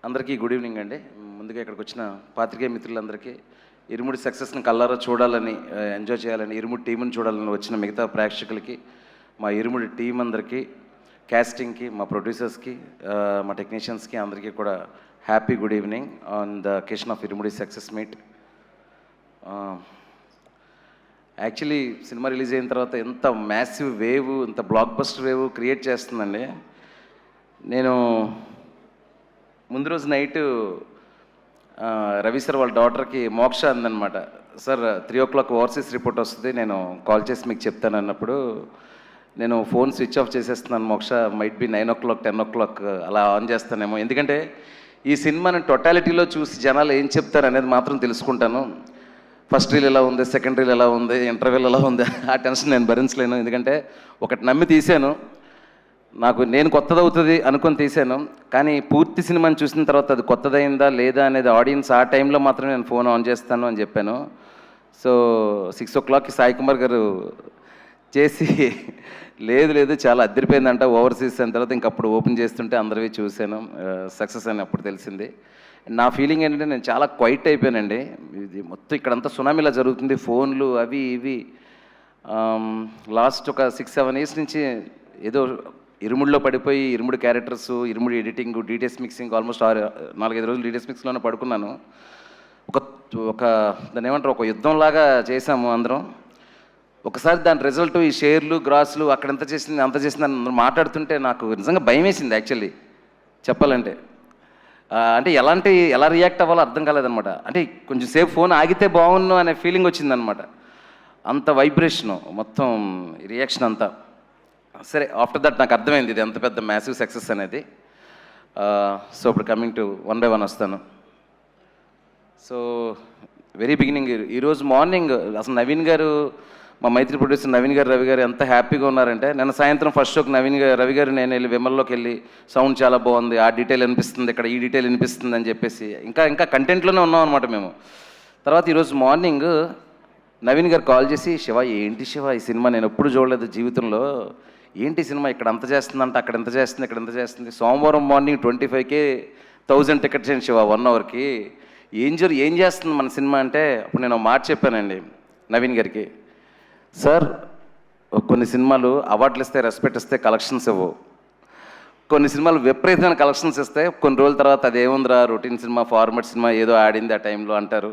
అందరికీ good evening అండి. ముందుగా ఇక్కడికి వచ్చిన పాత్రికేయ మిత్రులందరికీ ఇరుముడి సక్సెస్ని కల్లారా చూడాలని, ఎంజాయ్ చేయాలని, ఇరుముడి టీంని చూడాలని వచ్చిన మిగతా ప్రేక్షకులకి, మా ఇరుముడి టీం అందరికీ, క్యాస్టింగ్కి, మా ప్రొడ్యూసర్స్కి, మా టెక్నీషియన్స్కి అందరికీ కూడా happy good evening on the occasion of irumudi success meet. Actually cinema release అయిన తర్వాత ఎంత మ్యాసివ్ వేవ్, ఇంత బ్లాక్ బస్టర్ వేవ్ క్రియేట్ చేస్తుందండి. నేను ముందు రోజు నైటు రవి సార్ వాళ్ళ డాటర్కి మోక్ష అందనమాట, సార్ 3 o'clock ఓవర్సీస్ రిపోర్ట్ వస్తుంది, నేను కాల్ చేసి మీకు చెప్తాను అన్నప్పుడు నేను ఫోన్ స్విచ్ ఆఫ్ చేసేస్తున్నాను. మోక్ష మైట్ బి 9 o'clock 10 o'clock అలా ఆన్ చేస్తానేమో, ఎందుకంటే ఈ సినిమాని టోటాలిటీలో చూసి జనాలు ఏం చెప్తారు అనేది మాత్రం తెలుసుకుంటాను. ఫస్ట్ రీల్ ఎలా ఉంది, సెకండ్ రీల్ ఎలా ఉంది, ఇంటర్వ్యూల్ ఎలా ఉంది, ఆ టెన్షన్ నేను భరించలేను. ఎందుకంటే ఒకటి నమ్మి తీశాను, నేను కొత్తది అవుతుంది అనుకొని తీశాను, కానీ పూర్తి సినిమాని చూసిన తర్వాత అది కొత్తదైందా లేదా అనేది ఆడియన్స్ ఆ టైంలో మాత్రం నేను ఫోన్ ఆన్ చేస్తాను అని చెప్పాను. సో 6 o'clockకి సాయి కుమార్ గారు చేసి లేదు చాలా అద్దరిపోయిందంట ఓవర్సీస్ అయిన తర్వాత ఇంకప్పుడు ఓపెన్ చేస్తుంటే అందరివి చూశాను, సక్సెస్ అని అప్పుడు తెలిసింది. నా ఫీలింగ్ ఏంటంటే నేను చాలా క్వైట్ అయిపోయానండి. ఇది మొత్తం ఇక్కడంతా సునామీలా జరుగుతుంది, ఫోన్లు అవి ఇవి. లాస్ట్ ఒక 6-7 years నుంచి ఏదో ఇరుముడిలో పడిపోయి ఇరుముడి క్యారెక్టర్స్, ఇరుముడి ఎడిటింగ్, డీటెయిల్స్ మిక్సింగ్, ఆల్మోస్ట్ 4-5 రోజులు డీటెయిల్స్ మిక్స్లోనే పడుకున్నాను. ఒక దాన్ని ఏమంటారు, ఒక యుద్ధంలాగా చేశాము అందరం. ఒకసారి దాని రిజల్ట్ ఈ షేర్లు గ్రాస్లు అక్కడ ఎంత చేసింది అంత చేసింది అని అందరూ మాట్లాడుతుంటే నాకు నిజంగా భయం వేసింది యాక్చువల్లీ చెప్పాలంటే. అంటే ఎలా రియాక్ట్ అవ్వాలో అర్థం కాలేదనమాట. అంటే కొంచెం సేపు ఫోన్ ఆగితే బాగుండు అనే ఫీలింగ్ వచ్చిందనమాట. అంత వైబ్రేషను మొత్తం రియాక్షన్ అంతా. సరే, ఆఫ్టర్ దట్ నాకు అర్థమైంది ఇది ఎంత పెద్ద మ్యాసివ్ సక్సెస్ అనేది. సో ఇప్పుడు కమింగ్ టు 1 by 1 వస్తాను. సో వెరీ బిగినింగ్, ఈరోజు మార్నింగ్ అసలు నవీన్ గారు, మా మైత్రి ప్రొడ్యూసర్ నవీన్ గారు, రవి గారు ఎంత హ్యాపీగా ఉన్నారంటే, నిన్న సాయంత్రం ఫస్ట్ షోకి రవి గారు నేను వెళ్ళి విమల్లోకి వెళ్ళి సౌండ్ చాలా బాగుంది, ఆ డీటెయిల్ అనిపిస్తుంది, ఇక్కడ ఈ డీటెయిల్ అనిపిస్తుంది అని చెప్పేసి ఇంకా కంటెంట్లోనే ఉన్నాం అనమాట మేము. తర్వాత ఈరోజు మార్నింగ్ నవీన్ గారు కాల్ చేసి, శివ ఏంటి శివ ఈ సినిమా నేను ఎప్పుడు చూడలేదు జీవితంలో, ఏంటి సినిమా ఇక్కడ అంత చేస్తుందంట, అక్కడ ఎంత చేస్తుంది, ఇక్కడ ఎంత చేస్తుంది, సోమవారం మార్నింగ్ 25,000 టికెట్స్ అండి శివ 1 hourకి, ఏం చేస్తుంది మన సినిమా అంటే, అప్పుడు నేను మాట చెప్పానండి నవీన్ గారికి, సార్ కొన్ని సినిమాలు అవార్డులు ఇస్తే, రెస్పెక్ట్ ఇస్తే, కలెక్షన్స్ ఇవ్వవు, కొన్ని సినిమాలు విపరీతమైన కలెక్షన్స్ ఇస్తే కొన్ని రోజుల తర్వాత అది ఏముందిరా రొటీన్ సినిమా, ఫార్మాట్ సినిమా, ఏదో ఆడింది ఆ టైంలో అంటారు.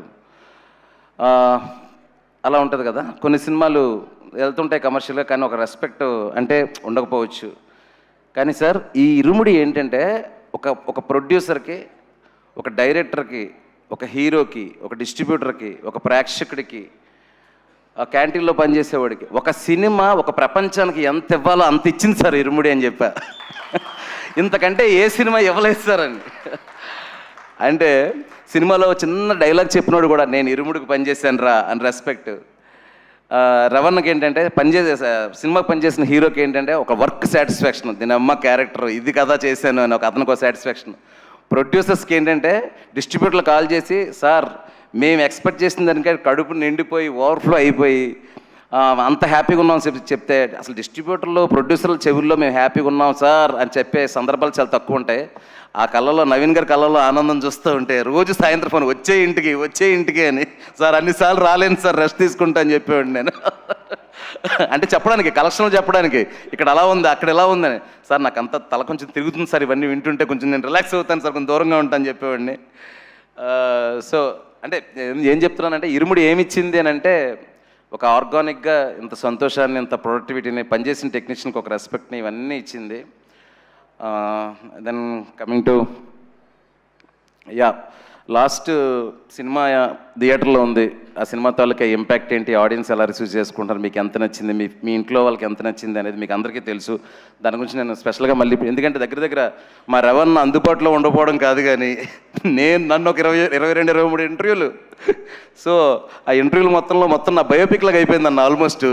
అలా ఉంటుంది కదా, కొన్ని సినిమాలు వెళ్తుంటాయి కమర్షియల్గా, కానీ ఒక రెస్పెక్ట్ అంటే ఉండకపోవచ్చు. కానీ సార్ ఈ ఇరుముడి ఏంటంటే ఒక ప్రొడ్యూసర్కి, ఒక డైరెక్టర్కి, ఒక హీరోకి, ఒక డిస్ట్రిబ్యూటర్కి, ఒక ప్రేక్షకుడికి, క్యాంటీన్లో పనిచేసేవాడికి, ఒక సినిమా ఒక ప్రపంచానికి ఎంత ఇవ్వాలో అంత ఇచ్చింది సార్ ఇరుముడి అని చెప్పా. ఇంతకంటే ఏ సినిమా ఇవ్వలేదు సార్ అని. అంటే సినిమాలో చిన్న డైలాగ్ చెప్పినోడు కూడా నేను ఇరుముడికి పనిచేశాను రా అని రెస్పెక్ట్. రవణకి ఏంటంటే సినిమాకి పనిచేసిన హీరోకి ఏంటంటే ఒక వర్క్ సాటిస్ఫాక్షన్, దీని అమ్మ క్యారెక్టర్ ఇది కదా చేశాను అని అతనికి ఒక సాటిస్ఫాక్షన్. ప్రొడ్యూసర్స్కి ఏంటంటే డిస్ట్రిబ్యూటర్లు కాల్ చేసి, సార్ మేము ఎక్స్పెక్ట్ చేసిన దానికంటే కడుపు నిండిపోయి ఓవర్ఫ్లో అయిపోయి అంత హ్యాపీగా ఉన్నాం చెప్తే, అసలు డిస్ట్రిబ్యూటర్లు ప్రొడ్యూసర్ల చెవుల్లో మేము హ్యాపీగా ఉన్నాం సార్ అని చెప్పే సందర్భాలు చాలా తక్కువ ఉంటాయి. ఆ కళ్ళలో నవీన్ గారి కళ్ళలో ఆనందం చూస్తూ ఉంటే రోజు సాయంత్రం ఫోన్ వచ్చే ఇంటికి అని, సార్ అన్నిసార్లు రాలేను సార్ రెస్ట్ తీసుకుంటా అని చెప్పేవాడు నేను. అంటే చెప్పడానికి, కలెక్షన్లు చెప్పడానికి, ఇక్కడ అలా ఉంది అక్కడ ఎలా ఉందని, సార్ నాకు అంత తల కొంచెం తిరుగుతుంది సార్ ఇవన్నీ వింటుంటే, కొంచెం నేను రిలాక్స్ అవుతాను సార్, కొంచెం దూరంగా ఉంటాను చెప్పేవాడిని. సో అంటే ఏం చెప్తున్నానంటే, ఇరుముడి ఏమిచ్చింది అని అంటే ఒక ఆర్గానిక్గా ఇంత సంతోషాన్ని, ఇంత ప్రొడక్టివిటీని, పనిచేసిన టెక్నీషియన్కి ఒక రెస్పెక్ట్ని, ఇవన్నీ ఇచ్చింది. Then coming to last cinema థియేటర్లో ఉంది, ఆ సినిమా తాలూకా ఇంపాక్ట్ ఏంటి, ఆడియన్స్ ఎలా రిసీవ్ చేసుకుంటారు, మీకు ఎంత నచ్చింది, మీ ఇంట్లో వాళ్ళకి ఎంత నచ్చింది అనేది మీకు అందరికీ తెలుసు. దాని గురించి నేను స్పెషల్గా మళ్ళీ, ఎందుకంటే దగ్గర మా రవణ అందుబాటులో ఉండకపోవడం కాదు, కానీ నన్ను ఒక 22-23 ఇంటర్వ్యూలు, సో ఆ ఇంటర్వ్యూలు మొత్తం నా బయోపిక్ లాగా అయిపోయింది అన్న ఆల్మోస్ట్.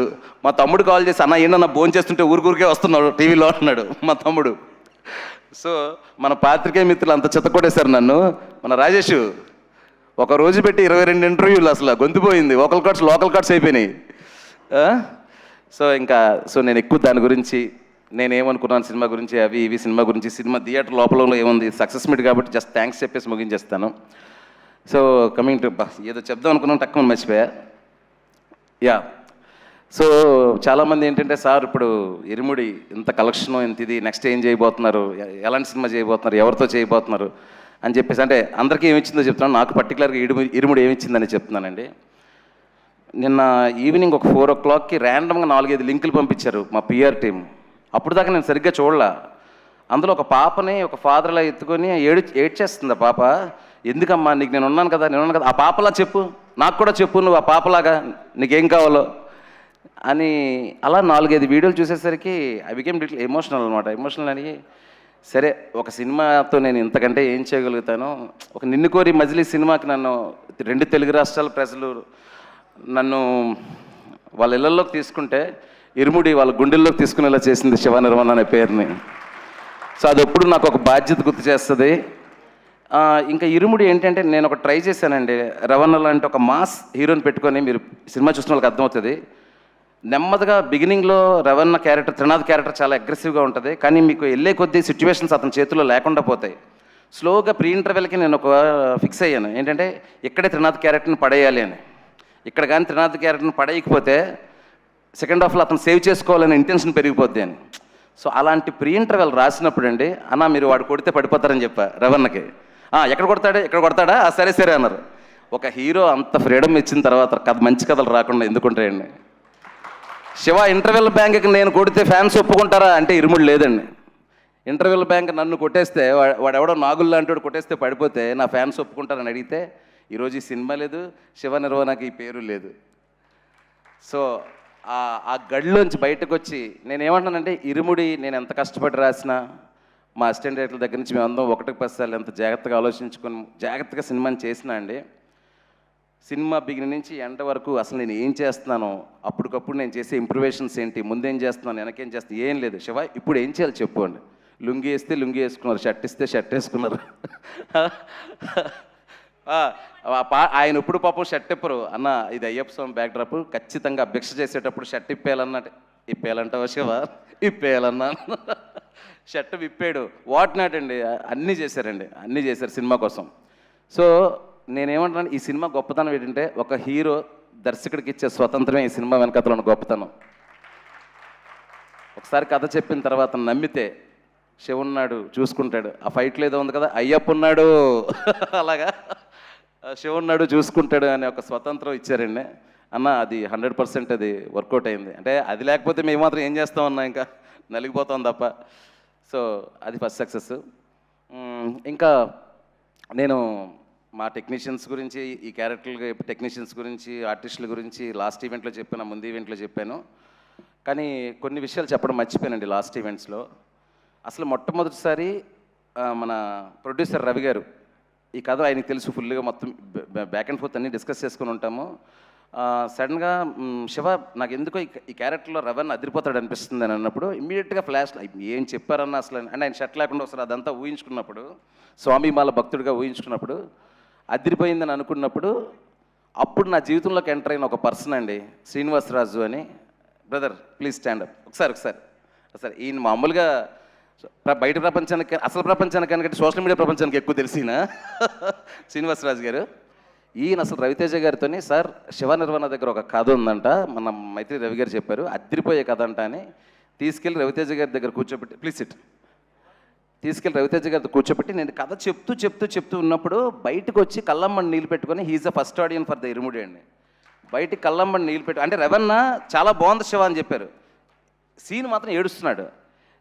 మా తమ్ముడు కాల్ చేసి, అన్న ఏంటన్నా భోజనం చేస్తుంటే ఊరికే వస్తున్నాడు టీవీలో అన్నాడు మా తమ్ముడు. సో మన పాత్రికేయ మిత్రులు అంత చెత్తకొట్టేశారు నన్ను. మన రాజేష్ ఒక రోజు పెట్టి 22 ఇంటర్వ్యూలు, అసలు గొంతుపోయింది, లోకల్ కార్డ్స్ అయిపోయినాయి. సో నేను ఎక్కువ దాని గురించి నేనేమనుకున్నాను సినిమా గురించి, అవి ఇవి సినిమా గురించి, సినిమా థియేటర్ లోపల ఏముంది, సక్సెస్ మీట్ కాబట్టి జస్ట్ థ్యాంక్స్ చెప్పేసి ముగించేస్తాను. సో కమింగ్ టు ఏదో చెప్దాం అనుకున్నాను, తక్కువ మర్చిపోయా. యా, సో చాలామంది ఏంటంటే సార్ ఇప్పుడు ఇరుముడి ఇంత కలెక్షన్ ఇంత ఇది నెక్స్ట్ ఏం చేయబోతున్నారు, ఎలాంటి సినిమా చేయబోతున్నారు, ఎవరితో చేయబోతున్నారు అని చెప్పేసి, అంటే అందరికీ ఏమిచ్చిందో చెప్తున్నాను, నాకు పర్టికులర్గా ఇరుముడి ఏమిచ్చిందని చెప్తున్నానండి. నిన్న ఈవినింగ్ ఒక 4 o'clockకి ర్యాండమ్గా 4-5 లింకులు పంపించారు మా పిఆర్ టీం. అప్పుడు దాకా నేను సరిగ్గా చూడలా. అందులో ఒక పాపని ఒక ఫాదర్లా ఎత్తుకొని ఏడ్చేస్తుంది ఆ పాప. ఎందుకమ్మా, నీకు నేను ఉన్నాను కదా, ఆ పాపలా చెప్పు, నాకు కూడా చెప్పు, నువ్వు ఆ పాపలాగా నీకేం కావాలో అని. అలా 4-5 వీడియోలు చూసేసరికి ఐ బికేమ్ లిటిల్ ఎమోషనల్ అనమాట. ఎమోషనల్ అని సరే ఒక సినిమాతో నేను ఇంతకంటే ఏం చేయగలుగుతాను. ఒక నిన్ను కోరి మజిలీ సినిమాకి నన్ను 2 తెలుగు రాష్ట్రాల ప్రజలు నన్ను వాళ్ళ ఇళ్లలోకి తీసుకుంటే, ఇరుముడి వాళ్ళ గుండెల్లోకి తీసుకునేలా చేసింది శివ నిర్మణ అనే పేరుని. సో అది ఎప్పుడు నాకు ఒక బాధ్యత గుర్తు చేస్తుంది. ఇంకా ఇరుముడి ఏంటంటే నేను ఒక ట్రై చేశానండి. రవణ లాంటి ఒక మాస్ హీరోని పెట్టుకొని, మీరు సినిమా చూసిన వాళ్ళకి అర్థమవుతుంది, నెమ్మదిగా బిగినింగ్లో రవణ క్యారెక్టర్, త్రినాథ్ క్యారెక్టర్ చాలా అగ్రెసివ్గా ఉంటుంది, కానీ మీకు వెళ్ళే కొద్దీ సిచ్యువేషన్స్ అతని చేతుల్లో లేకుండా పోతాయి. స్లోగా ప్రీ ఇంటర్వెల్కి నేను ఒక ఫిక్స్ అయ్యాను, ఏంటంటే ఇక్కడే త్రినాథ్ క్యారెక్టర్ని పడేయాలి అని. ఇక్కడ కానీ త్రినాథ్ క్యారెక్టర్ని పడేయకపోతే సెకండ్ హాఫ్లో అతను సేవ్ చేసుకోవాలనే ఇంటెన్షన్ పెరిగిపోద్ది అని. సో అలాంటి ప్రీ ఇంటర్వెల్ రాసినప్పుడు అండి, అన్న మీరు వాడు కొడితే పడిపోతారని చెప్పా రవణకి. ఎక్కడ కొడతాడా సరే సరే అన్నారు. ఒక హీరో అంత ఫ్రీడమ్ ఇచ్చిన తర్వాత కథ మంచి కథలు రాకుండా ఎందుకుంటాయండి. శివ ఇంటర్వెల్ బ్యాంక్కి నేను కొడితే ఫ్యాన్స్ ఒప్పుకుంటారా అంటే ఇరుముడు లేదండి. ఇంటర్వెల్ బ్యాంక్ నన్ను కొట్టేస్తే, వాడెవడో నాగులు లాంటి వాడు కొట్టేస్తే పడిపోతే నా ఫ్యాన్స్ ఒప్పుకుంటారని అడిగితే ఈరోజు ఈ సినిమా లేదు, శివ నిర్వహణకి ఈ పేరు లేదు. సో ఆ గడిలోంచి బయటకు వచ్చి నేనేమంటానంటే, ఇరుముడి నేను ఎంత కష్టపడి రాసినా, మా అసిస్టెంట్ డైరెక్టర్ దగ్గర నుంచి మేము అందరం 1-10 సార్లు ఎంత జాగ్రత్తగా ఆలోచించుకొని జాగ్రత్తగా సినిమాని చేసినా అండి, సినిమా బిగినింగ్ నుంచి ఎండ వరకు అసలు నేను ఏం చేస్తున్నానో, అప్పటికప్పుడు నేను చేసే ఇంప్రూవేషన్స్ ఏంటి, ముందేం చేస్తున్నాను, వెనకేం చేస్తాను, ఏం లేదు. శివ ఇప్పుడు ఏం చేయాలి చెప్పు అండి. లుంగి వేస్తే లుంగి వేసుకున్నారు, షర్ట్ ఇస్తే షర్ట్ వేసుకున్నారు. ఆయన ఇప్పుడు పాపం షర్ట్ ఇప్పరు అన్న, ఇది అయ్యప్ప స్వామి బ్యాక్ డ్రాప్, ఖచ్చితంగా అభ్యక్ష చేసేటప్పుడు షర్ట్ ఇప్పేయాలంటావా శివ, ఇప్పేయాలన్నా. షర్ట్ విప్పాడు, వాట్ నాట్ అండి, అన్నీ చేశారు సినిమా కోసం. సో నేనేమంటున్నాను, ఈ సినిమా గొప్పతనం ఏంటంటే, ఒక హీరో దర్శకుడికి ఇచ్చే స్వతంత్రమే ఈ సినిమా వెనకథలో ఉన్న గొప్పతనం. ఒకసారి కథ చెప్పిన తర్వాత నమ్మితే శివ ఉన్నాడు చూసుకుంటాడు. ఆ ఫైట్లో ఏదో ఉంది కదా, అయ్యప్ప ఉన్నాడు అలాగా శివ ఉన్నాడు చూసుకుంటాడు అనే ఒక స్వతంత్రం ఇచ్చారండి అన్న. అది 100% అది వర్కౌట్ అయింది. అంటే అది లేకపోతే మేము మాత్రం ఏం చేస్తామన్నా, ఇంకా నలిగిపోతాం తప్ప. సో అది ఫస్ట్ సక్సెస్. ఇంకా నేను మా టెక్నీషియన్స్ గురించి, ఈ క్యారెక్టర్ టెక్నీషియన్స్ గురించి, ఆర్టిస్టుల గురించి లాస్ట్ ఈవెంట్లో చెప్పాను, ముందు ఈవెంట్లో చెప్పాను. కానీ కొన్ని విషయాలు చెప్పడం మర్చిపోయానండి లాస్ట్ ఈవెంట్స్లో. అసలు మొట్టమొదటిసారి మన ప్రొడ్యూసర్ రవి గారు, ఈ కథ ఆయనకి తెలుసు ఫుల్గా, మొత్తం బ్యాక్ అండ్ ఫోర్త్ అన్నీ డిస్కస్ చేసుకుని ఉంటాము. సడన్గా శివ నాకు ఎందుకో ఈ క్యారెక్టర్లో రవణ అదిరిపోతాడు అనిపిస్తుంది అని అన్నప్పుడు ఇమ్మీడియట్గా ఫ్లాష్ ఏం చెప్పారన్న అసలు అంటే ఆయన షర్ట్ లేకుండా ఒకసారి అదంతా ఊహించుకున్నప్పుడు, స్వామిమాల భక్తుడిగా ఊహించుకున్నప్పుడు అదిరిపోయిందని అనుకున్నప్పుడు, అప్పుడు నా జీవితంలోకి ఎంటర్ అయిన ఒక పర్సన్ అండి శ్రీనివాసరాజు అని. Brother please stand up. ఒకసారి ఈయన మామూలుగా బయట ప్రపంచానికి, అసలు ప్రపంచానికంటే సోషల్ మీడియా ప్రపంచానికి ఎక్కువ తెలిసిన శ్రీనివాసరాజు గారు. ఈయన అసలు రవితేజ గారితో, సార్ శివ నిర్వహణ దగ్గర ఒక కథ ఉందంట, మన మైత్రి రవి గారు చెప్పారు, అదిరిపోయే కథ అంట అని తీసుకెళ్ళి రవితేజ గారి దగ్గర కూర్చోబెట్టి, ప్లీజ్ సిట్, తీసుకెళ్ళి రవితేజ గారితో కూర్చోబెట్టి నేను కథ చెప్తూ ఉన్నప్పుడు బయటకు వచ్చి కళ్ళమ్మని నీళ్ళు పెట్టుకొని, he's the first audience for the Irumudi అండి. బయటికి కళ్ళమ్మని నీళ్ళు పెట్టు అంటే రవణ చాలా బాగుంది శివ అని చెప్పారు, సీన్ మాత్రం ఏడుస్తున్నాడు.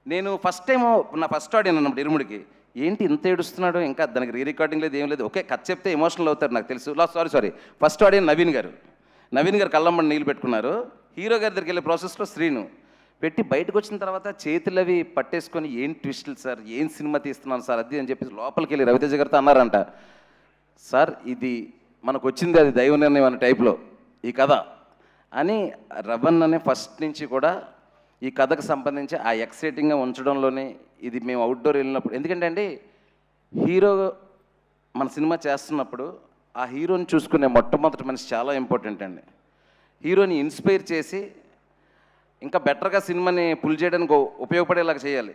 నేను ఫస్ట్ టైం నా ఫస్ట్ ఆడియన్ అన్నప్పుడు ఇరుముడికి, ఏంటి ఇంత ఏడుస్తున్నాడు, ఇంకా దానికి రీ రికార్డింగ్ లేదు ఏం లేదు, ఓకే కథ చెప్తే ఎమోషనల్ అవుతారు నాకు తెలుసు. సారీ ఫస్ట్ ఆడియన్ నవీన్ గారు కళ్ళమ్మని నీళ్ళు పెట్టుకున్నారు. హీరో గారి దగ్గరికి వెళ్ళే ప్రాసెస్లో శ్రీను పెట్టి బయటకు వచ్చిన తర్వాత చేతులు అవి పట్టేసుకొని, ఏం ట్విస్టులు సార్, ఏం సినిమా తీస్తున్నాను సార్ అది అని చెప్పేసి లోపలికి వెళ్ళి రవితేజ గారితో అన్నారంట, సార్ ఇది మనకు వచ్చింది అది దైవ నిర్ణయం అనే టైప్లో ఈ కథ అని. రవణ్ అనే ఫస్ట్ నుంచి కూడా ఈ కథకు సంబంధించి ఆ ఎక్సైటింగ్గా ఉంచడంలోనే, ఇది మేము అవుట్డోర్ వెళ్ళినప్పుడు, ఎందుకంటే అండి హీరో మన సినిమా చేస్తున్నప్పుడు ఆ హీరోని చూసుకునే మొట్టమొదటి మనిషి చాలా ఇంపార్టెంట్ అండి. హీరోని ఇన్స్పైర్ చేసి ఇంకా బెటర్గా సినిమాని పుల్ చేయడానికి ఉపయోగపడేలాగా చేయాలి.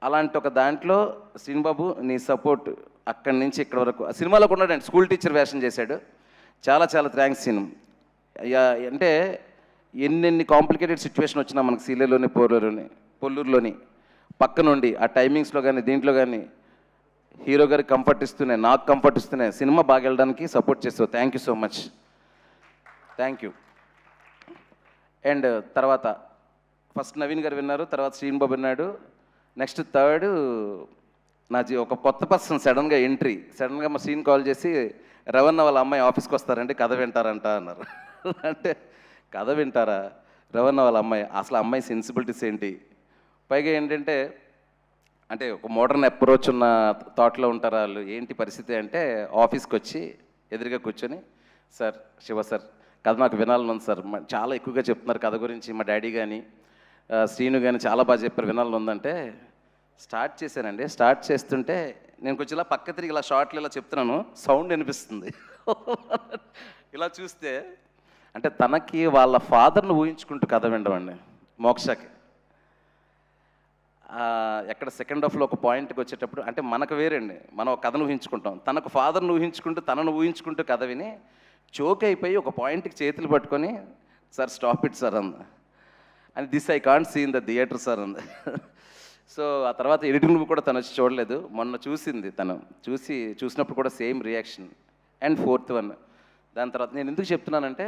అలాంటి ఒక దాంట్లో శ్రీనుబాబు నీ సపోర్ట్ అక్కడి నుంచి ఇక్కడ వరకు ఆ సినిమాలో ఉన్నాడండి, స్కూల్ టీచర్ వేషం చేశాడు. చాలా చాలా థ్యాంక్స్ సీను. అంటే ఎన్నెన్ని కాంప్లికేటెడ్ సిచ్యువేషన్ వచ్చినా మనకు సీలేలోని పొల్లూరులోని పక్క నుండి ఆ టైమింగ్స్లో కానీ దీంట్లో కానీ హీరో గారికి కంఫర్ట్ ఇస్తూనే నాకు కంఫర్ట్ ఇస్తూనే సినిమా బాగా వెళ్ళడానికి సపోర్ట్ చేస్తావు. Thank you so much, thank you. And తర్వాత ఫస్ట్ నవీన్ గారు విన్నారు, తర్వాత శ్రీనుబాబు విన్నాడు. నెక్స్ట్ థర్డ్ ఒక కొత్త పర్సన్ సడన్గా ఎంట్రీ. సడన్గా మా సీన్ కాల్ చేసి రవణ వాళ్ళ అమ్మాయి ఆఫీస్కి వస్తారంటే కథ వింటారంట అన్నారు. అంటే కథ వింటారా? రవణ వాళ్ళ అమ్మాయి, అసలు అమ్మాయి సెన్సిబిలిటీస్ ఏంటి? పైగా ఏంటంటే అంటే ఒక మోడర్న్ అప్రోచ్ ఉన్న థాట్లో ఉంటారు వాళ్ళు. ఏంటి పరిస్థితి అంటే ఆఫీస్కి వచ్చి ఎదురుగా కూర్చొని, సార్ శివ సార్ కథ నాకు వినాలని ఉంది సార్, చాలా ఎక్కువగా చెప్తున్నారు కథ గురించి, మా డాడీ కానీ శ్రీను కానీ చాలా బాగా చెప్పారు, వినాలని ఉందంటే స్టార్ట్ చేశానండి. స్టార్ట్ చేస్తుంటే నేను కొంచెం ఇలా పక్క తిరిగి ఇలా షార్ట్లు ఇలా చెప్తున్నాను, సౌండ్ వినిపిస్తుంది. ఇలా చూస్తే అంటే తనకి వాళ్ళ ఫాదర్ని ఊహించుకుంటూ కథ వినడం మోక్షకి. ఎక్కడ సెకండ్ హాఫ్లో ఒక పాయింట్కి వచ్చేటప్పుడు అంటే మనకు వేరండి, మనం ఒక కథను ఊహించుకుంటాం, తనకు ఫాదర్ని ఊహించుకుంటూ తనను ఊహించుకుంటూ కథ విని చోక్ అయిపోయి ఒక పాయింట్కి చేతులు పట్టుకొని సార్ స్టాప్ ఇట్ సార్ అంది. And this I can't see in the theatre sir అంది. సో ఆ తర్వాత ఎడిటింగ్ కూడా తను వచ్చి చూడలేదు, మొన్న చూసింది. తను చూసినప్పుడు కూడా same reaction. And fourth one దాని తర్వాత నేను ఎందుకు చెప్తున్నానంటే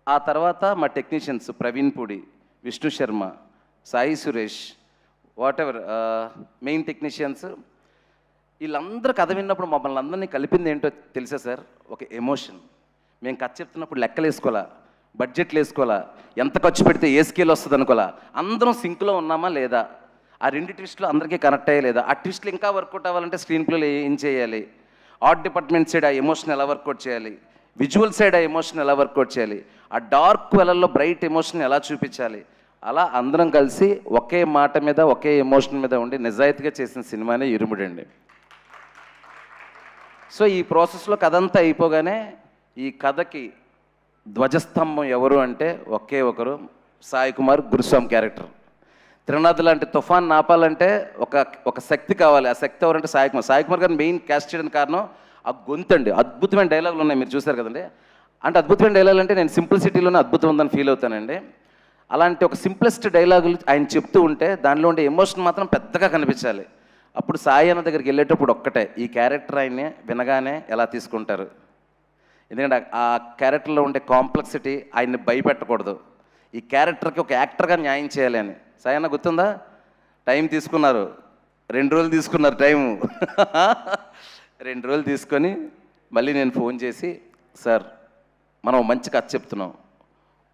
ఆ తర్వాత మా technicians Praveen Pudi, Vishnu Sharma, Sai Suresh, what ever main technicians వీళ్ళందరూ కథ విన్నప్పుడు మమ్మల్ని అందరినీ కలిపింది ఏంటో తెలుసా సార్? ఒక ఎమోషన్. మేము కథ చెప్తున్నప్పుడు లెక్కలు వేసుకోవాలా, బడ్జెట్లు వేసుకోవాలా, ఎంత ఖర్చు పెడితే ఏ స్కేల్ వస్తుంది అనుకోవాలా, అందరం సింక్లో ఉన్నామా లేదా, ఆ రెండు ట్విస్టులు అందరికీ కనెక్ట్ అయ్యే లేదా, ఆ ట్విస్టులు ఇంకా వర్కౌట్ అవ్వాలంటే స్క్రీన్ ప్లేలో ఏం చేయాలి, ఆర్ట్ డిపార్ట్మెంట్ సైడ్ ఆ ఎమోషన్ ఎలా వర్కౌట్ చేయాలి, విజువల్ సైడ్ ఆ ఎమోషన్ ఎలా వర్కౌట్ చేయాలి, ఆ డార్క్ వెలల్లో బ్రైట్ ఎమోషన్ ఎలా చూపించాలి, అలా అందరం కలిసి ఒకే మాట మీద ఒకే ఎమోషన్ మీద ఉండి నిజాయితీగా చేసిన సినిమానే ఇరుముడండి. సో ఈ ప్రాసెస్లో కథ అంతా అయిపోగానే ఈ కథకి ధ్వజస్తంభం ఎవరు అంటే ఒకే ఒకరు, సాయి కుమార్ గురుస్వామి క్యారెక్టర్. త్రినాథ్ లాంటి తుఫాన్ నాపాలంటే ఒక శక్తి కావాలి. ఆ శక్తి ఎవరంటే సాయి కుమార్. సాయి కుమార్ గారిని మెయిన్ క్యాస్ట్ చేయడానికి కారణం ఆ గొంతండి. అద్భుతమైన డైలాగులు ఉన్నాయి, మీరు చూశారు కదండి. అంటే అద్భుతమైన డైలాగులు అంటే నేను సింప్లిసిటీలోనే అద్భుతం ఉందని ఫీల్ అవుతానండి. అలాంటి ఒక సింప్లెస్ట్ డైలాగులు ఆయన చెప్తూ ఉంటే దానిలో ఉండే ఎమోషన్ మాత్రం పెద్దగా కనిపించాలి. అప్పుడు సాయి అన్న దగ్గరికి వెళ్ళేటప్పుడు ఒక్కటే, ఈ క్యారెక్టర్ ఆయన్ని వినగానే ఎలా తీసుకుంటారు, ఎందుకంటే ఆ క్యారెక్టర్లో ఉండే కాంప్లెక్సిటీ ఆయన్ని భయపెట్టకూడదు, ఈ క్యారెక్టర్కి ఒక యాక్టర్గా న్యాయం చేయాలి అని. సాయి అన్న గుర్తుందా? టైం తీసుకున్నారు, 2 రోజులు తీసుకున్నారు టైము. 2 రోజులు తీసుకొని మళ్ళీ నేను ఫోన్ చేసి, సార్ మనం మంచి కథ చెప్తున్నాం,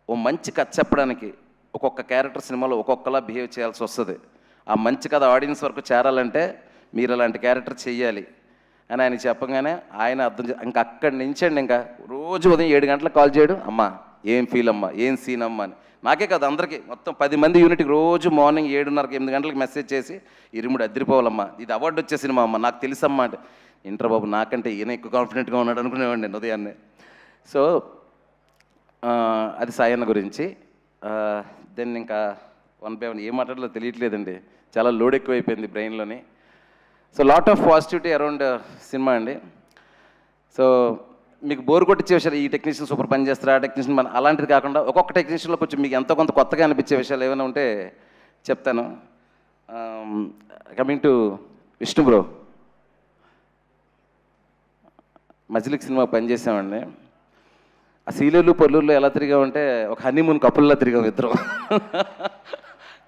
ఓ మంచి కథ చెప్పడానికి ఒక్కొక్క క్యారెక్టర్ సినిమాలో ఒక్కొక్కలా బిహేవ్ చేయాల్సి వస్తుంది, ఆ మంచి కథ ఆడియన్స్ వరకు చేరాలంటే మీరు అలాంటి క్యారెక్టర్ చెయ్యాలి అని ఆయన చెప్పగానే ఆయన ఇంకా అక్కడి నుంచి అండి ఇంకా రోజు ఉదయం 7 గంటలకు కాల్ చేయడు, అమ్మా ఏం ఫీల్ అమ్మా, ఏం సీన్ అమ్మా అని. నాకే కాదు అందరికీ, మొత్తం 10 మంది యూనిట్కి రోజు మార్నింగ్ 7:30, 8 గంటలకు మెసేజ్ చేసి ఇరుముడు అద్దరిపోవాలమ్మా, ఇది అవార్డు వచ్చే సినిమా అమ్మ, నాకు తెలుసమ్మా అంటే. ఇంటర్ బాబు నాకంటే ఈయన ఎక్కువ కాన్ఫిడెంట్గా ఉన్నాడు అనుకునేవాడిని నేను ఉదయాన్నే. సో అది సాయి అన్న గురించి. దెన్ ఇంకా 1 by 1 ఏం మాట్లాడాలో తెలియట్లేదండి, చాలా లోడ్ ఎక్కువైపోయింది బ్రెయిన్లోని. So lot of positivity around cinema అండి. సో మీకు బోర్ కొట్టించే విషయాలు, ఈ టెక్నీషియన్ సూపర్ పని చేస్తారు, ఆ టెక్నీషియన్ మన అలాంటిది కాకుండా ఒక్కొక్క టెక్నీషియన్లో కొంచెం మీకు ఎంతో కొంత కొత్తగా అనిపించే విషయాలు ఏమైనా ఉంటే చెప్తాను. కమింగ్ టు విష్ణు బ్రో, మజిలిక్ సినిమా పనిచేసామండి. ఆ సీలేరు పొల్లూరులో ఎలా తిరిగామంటే ఒక హనీమూన్ కపుల్లా తిరిగాం ఇద్దరం.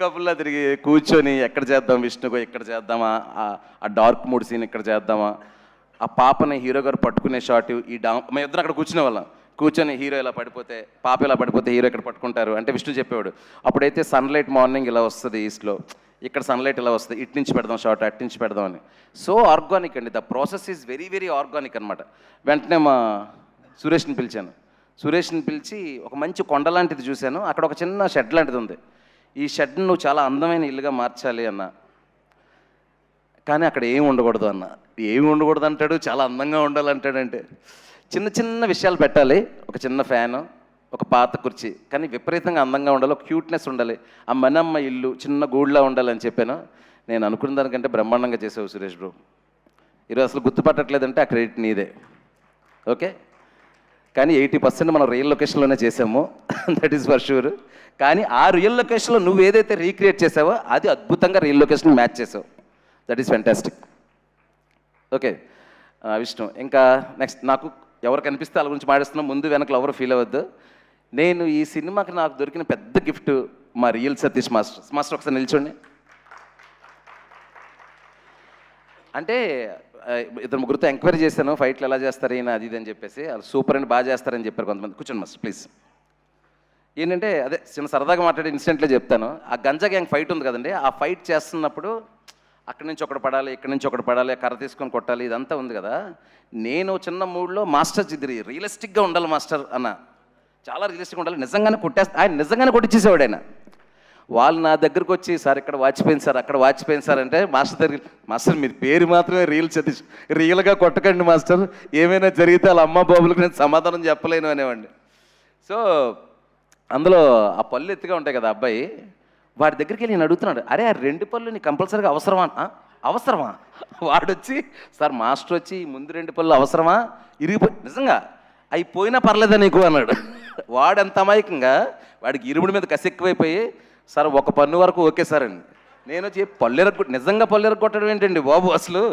కపుల్లా తిరిగి కూర్చొని ఎక్కడ చేద్దాం విష్ణుగో, ఇక్కడ చేద్దామా, ఆ డార్క్ మూడ్ సీన్ ఇక్కడ చేద్దామా, ఆ పాపని హీరో గారు పట్టుకునే షాట్, మేము ఇద్దరు అక్కడ కూర్చునే వాళ్ళం. కూర్చొని హీరో ఇలా పడిపోతే, పాప ఇలా పడిపోతే హీరో ఇక్కడ పట్టుకుంటారు అంటే విష్ణు చెప్పేవాడు. అప్పుడైతే సన్లైట్ మార్నింగ్ ఇలా వస్తుంది ఈస్ట్లో, ఇక్కడ సన్లైట్ ఇలా వస్తుంది, ఇటు నుంచి పెడదాం షార్ట్, అటు నుంచి పెడదాం అని. సో ఆర్గానిక్ అండి, the process is very very organic అనమాట. వెంటనే మా సురేష్ని పిలిచాను. సురేష్ని పిలిచి ఒక మంచి కొండ లాంటిది చూశాను, అక్కడ ఒక చిన్న షెడ్ లాంటిది ఉంది, ఈ షెడ్ని నువ్వు చాలా అందమైన ఇల్లుగా మార్చాలి అన్న. కానీ అక్కడ ఏమి ఉండకూడదు అన్న. ఏమి ఉండకూడదు అంటాడు, చాలా అందంగా ఉండాలంటాడంటే చిన్న చిన్న విషయాలు పెట్టాలి, ఒక చిన్న ఫ్యాను, ఒక పాత కుర్చీ, కానీ విపరీతంగా అందంగా ఉండాలి, ఒక క్యూట్నెస్ ఉండాలి, ఆ మనమ్మ ఇల్లు చిన్న గూడ్లా ఉండాలని చెప్పాను. నేను అనుకున్న దానికంటే బ్రహ్మాండంగా చేసావు సురేష్ బ్రో. ఈరోజు అసలు గుర్తుపట్టట్లేదంటే ఆ క్రెడిట్ నీదే. ఓకే, కానీ 80% మనం రియల్ లొకేషన్లోనే చేసాము, దట్ ఈస్ ఫర్ షూర్. కానీ ఆ రియల్ లొకేషన్లో నువ్వు ఏదైతే రీక్రియేట్ చేసావో అది అద్భుతంగా రియల్ లొకేషన్ మ్యాచ్ చేసావు. That is fantastic. Okay Vishnu, ఇంకా నెక్స్ట్ నాకు ఎవరు కనిపిస్తే వాళ్ళ గురించి మాట్లాడుతున్నా, ముందు వెనకలు ఎవరు ఫీల్ అవ్వద్దు. నేను ఈ సినిమాకి నాకు దొరికిన పెద్ద గిఫ్ట్ మా రియల్ సతీష్ మాస్టర్. మాస్టర్ ఒకసారి నిల్చోండి. అంటే ఇద్దరు ముగ్గురితో ఎంక్వైరీ చేశాను, ఫైట్లు ఎలా చేస్తారు ఈయన అది ఇది అని చెప్పేసి. వాళ్ళు సూపర్ అండి, బాగా చేస్తారని చెప్పారు కొంతమంది. కూర్చోండి మాస్టర్ ప్లీజ్. ఏంటంటే అదే చిన్న సరదాగా మాట్లాడే ఇన్సిడెంట్లో చెప్తాను. ఆ గంజా గ్యాంగ్ ఫైట్ ఉంది కదండి, ఆ ఫైట్ చేస్తున్నప్పుడు అక్కడి నుంచి ఒకటి పడాలి, ఇక్కడి నుంచి ఒకటి పడాలి, కర్ర తీసుకొని కొట్టాలి, ఇదంతా ఉంది కదా. నేను చిన్న మూడ్లో మాస్టర్ ఇది రియలిస్టిక్గా ఉండాలి మాస్టర్ అన్న, చాలా రియలిస్టిక్గా ఉండాలి, నిజంగానే ఆయన నిజంగానే కొట్టించేసేవాడు ఆయన. వాళ్ళు నా దగ్గరకు వచ్చి సార్ ఇక్కడ వాచిపోయింది సార్, అక్కడ వాచిపోయింది సార్ అంటే మాస్టర్ దగ్గర, మాస్టర్ మీరు పేరు మాత్రమే రియల్ సతీష్, రియల్గా కొట్టకండి మాస్టర్, ఏమైనా జరిగితే వాళ్ళ అమ్మ బాబులకు నేను సమాధానం చెప్పలేను అనేవాడిని. సో అందులో ఆ పళ్ళు ఎత్తుగా ఉంటాయి కదా అబ్బాయి, వాడి దగ్గరికి వెళ్ళి నేను అడుగుతున్నాడు, అరే ఆ 2 పళ్ళు నీకు కంపల్సరీగా అవసరమా? అవసరమా? వాడొచ్చి సార్ మాస్టర్ వచ్చి ముందు 2 పళ్ళు అవసరమా, ఇరిగిపోయి నిజంగా అవి పోయినా పర్లేదా నీకు అన్నాడు. వాడంత అమాయకంగా, వాడికి ఇరుముడి మీద కసి ఎక్కువైపోయి సార్ 1 పన్ను వరకు ఓకే సార్ అండి. నేను వచ్చి నిజంగా పళ్ళు ఎరగొట్టడం ఏంటండి బాబు అసలు.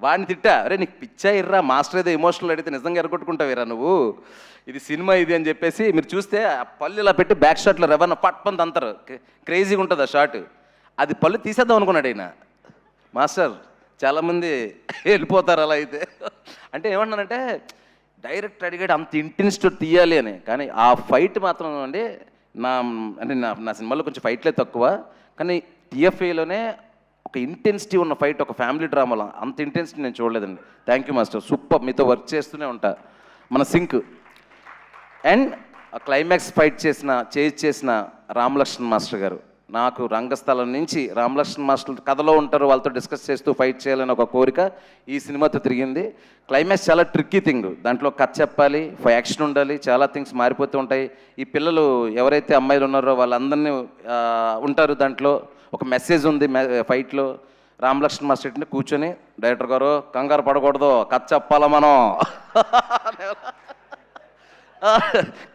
వాడిని తిట్టా, అరే నీకు పిచ్చా ఇర్రా, మాస్టర్ ఏదో ఎమోషనల్ అడిగితే నిజంగా ఎరగొట్టుకుంటావేరా నువ్వు, ఇది సినిమా ఇది అని చెప్పేసి. మీరు చూస్తే ఆ పళ్ళు ఇలా పెట్టి బ్యాక్ షాట్లో రెవెన్ పట్పంది అంటారు, క్రేజీగా ఉంటుంది ఆ షాట్. అది పళ్ళు తీసేద్దాం అనుకున్నాడు ఆయన. మాస్టర్ చాలామంది వెళ్ళిపోతారు అలా అయితే. అంటే ఏమన్నానంటే డైరెక్ట్ అడిగాడు అంత ఇంటెన్సిటీ తీయాలి అని, కానీ ఆ ఫైట్ మాత్రం అండి నా సినిమాలో కొంచెం ఫైట్లే తక్కువ, కానీ టీఎఫ్ఏలోనే ఒక ఇంటెన్సిటీ ఉన్న ఫైట్, ఒక ఫ్యామిలీ డ్రామాలో అంత ఇంటెన్సిటీ నేను చూడలేదండి. థ్యాంక్ యూ మాస్టర్, సూపర్, మీతో వర్క్ చేస్తూనే ఉంటా, మన సింక్. అండ్ క్లైమాక్స్ ఫైట్ చేసిన రామలక్ష్మణ్ మాస్టర్ గారు, నాకు రంగస్థలం నుంచి రామలక్ష్మణ్ మాస్టర్ కథలో ఉంటారు, వాళ్ళతో డిస్కస్ చేస్తూ ఫైట్ చేయాలని ఒక కోరిక ఈ సినిమాతో తిరిగింది. క్లైమాక్స్ చాలా ట్రిక్కీ థింగ్, దాంట్లో కథ చెప్పాలి, యాక్షన్ ఉండాలి, చాలా థింగ్స్ మారిపోతూ ఉంటాయి. ఈ పిల్లలు ఎవరైతే అమ్మాయిలు ఉన్నారో వాళ్ళందరినీ ఉంటారు, దాంట్లో ఒక మెసేజ్ ఉంది ఫైట్లో. రామలక్ష్మణ్ మాస్టర్ అంటే కూర్చొని డైరెక్టర్ గారు కంగారు పడకూడదు, కథ చెప్పాలా మనం,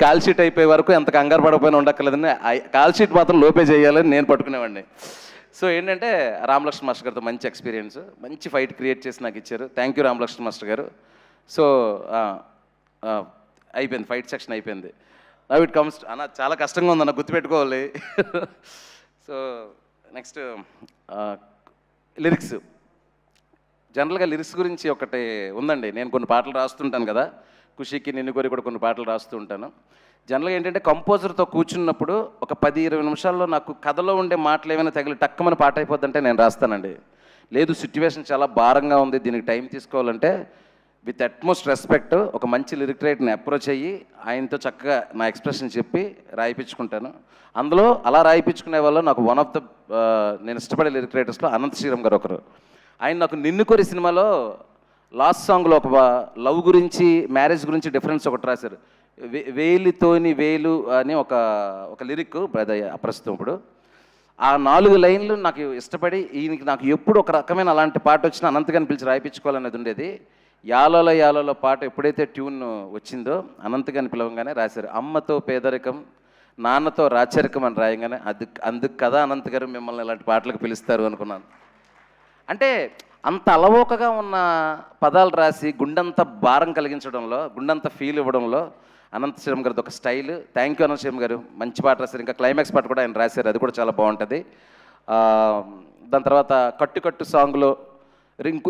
కాల్ షీట్ అయిపోయే వరకు ఎంత కంగారు పడకపోయినా ఉండక్కర్లేదని కాల్ షీట్ మాత్రం లోపే చేయాలని నేను పట్టుకునేవాడిని. సో ఏంటంటే రామలక్ష్మణ్ మాస్టర్ గారితో మంచి ఎక్స్పీరియన్స్, మంచి ఫైట్ క్రియేట్ చేసి నాకు ఇచ్చారు. థ్యాంక్ యూ రామలక్ష్మణ్ మాస్టర్ గారు. సో అయిపోయింది, ఫైట్ సెక్షన్ అయిపోయింది. నవ్ ఇట్ కమ్స్ అన్న, చాలా కష్టంగా ఉందన్న, గుర్తుపెట్టుకోవాలి. So next lyrics. జనరల్గా లిరిక్స్ గురించి ఒకటి ఉందండి, నేను కొన్ని పాటలు రాస్తుంటాను కదా, ఖుషీకి నిన్ను కోరి కూడా కొన్ని పాటలు రాస్తూ ఉంటాను. జనరల్గా ఏంటంటే కంపోజర్తో కూర్చున్నప్పుడు ఒక 10-20 నిమిషాల్లో నాకు కథలో ఉండే మాటలు ఏమైనా తగిలి టక్కమని పాట అయిపోద్దంటే నేను రాస్తానండి. లేదు సిచ్యువేషన్ చాలా భారంగా ఉంది, దీనికి టైం తీసుకోవాలంటే విత్ అట్మోస్ట్ రెస్పెక్ట్ ఒక మంచి లిరిక్ రైటర్ని అప్రోచ్ అయ్యి ఆయనతో చక్కగా నా ఎక్స్ప్రెషన్ చెప్పి రాయిపించుకుంటాను. అందులో అలా రాయిపించుకునే వాళ్ళు నాకు వన్ ఆఫ్ ద నేను ఇష్టపడే లిరిక్ రైటర్స్లో అనంత శ్రీరామ్ గారు ఒకరు. ఆయన నాకు నిన్ను కోరి సినిమాలో లాస్ట్ సాంగ్లో ఒక లవ్ గురించి, మ్యారేజ్ గురించి డిఫరెన్స్ ఒకటి రాశారు. వేలితోని వేలు అని ఒక లిరిక్ ప్రస్తుతం ఇప్పుడు. ఆ 4 లైన్లు నాకు ఇష్టపడి ఈయనకి నాకు ఎప్పుడు ఒక రకమైన అలాంటి పాట వచ్చినా అనంతగాని పిలిచి రాయిపించుకోవాలనేది ఉండేది. యాలోలో పాట ఎప్పుడైతే ట్యూన్ వచ్చిందో అనంతగాని పిలవంగానే రాశారు. అమ్మతో పేదరికం, నాన్నతో రాచరికం అని రాయంగానే అందుకు కదా అనంత్ గారు మిమ్మల్ని ఇలాంటి పాటలకు పిలుస్తారు అనుకున్నాను. అంటే అంత అలవోకగా ఉన్న పదాలు రాసి గుండంత భారం కలిగించడంలో, గుండంత ఫీల్ ఇవ్వడంలో అనంత శ్రీరామ్ గారిది ఒక style. Thank you Anantha Sriram గారు, మంచి పాట రాశారు. ఇంకా క్లైమాక్స్ పాట కూడా ఆయన రాశారు, అది కూడా చాలా బాగుంటుంది. దాని తర్వాత కట్టు సాంగ్లో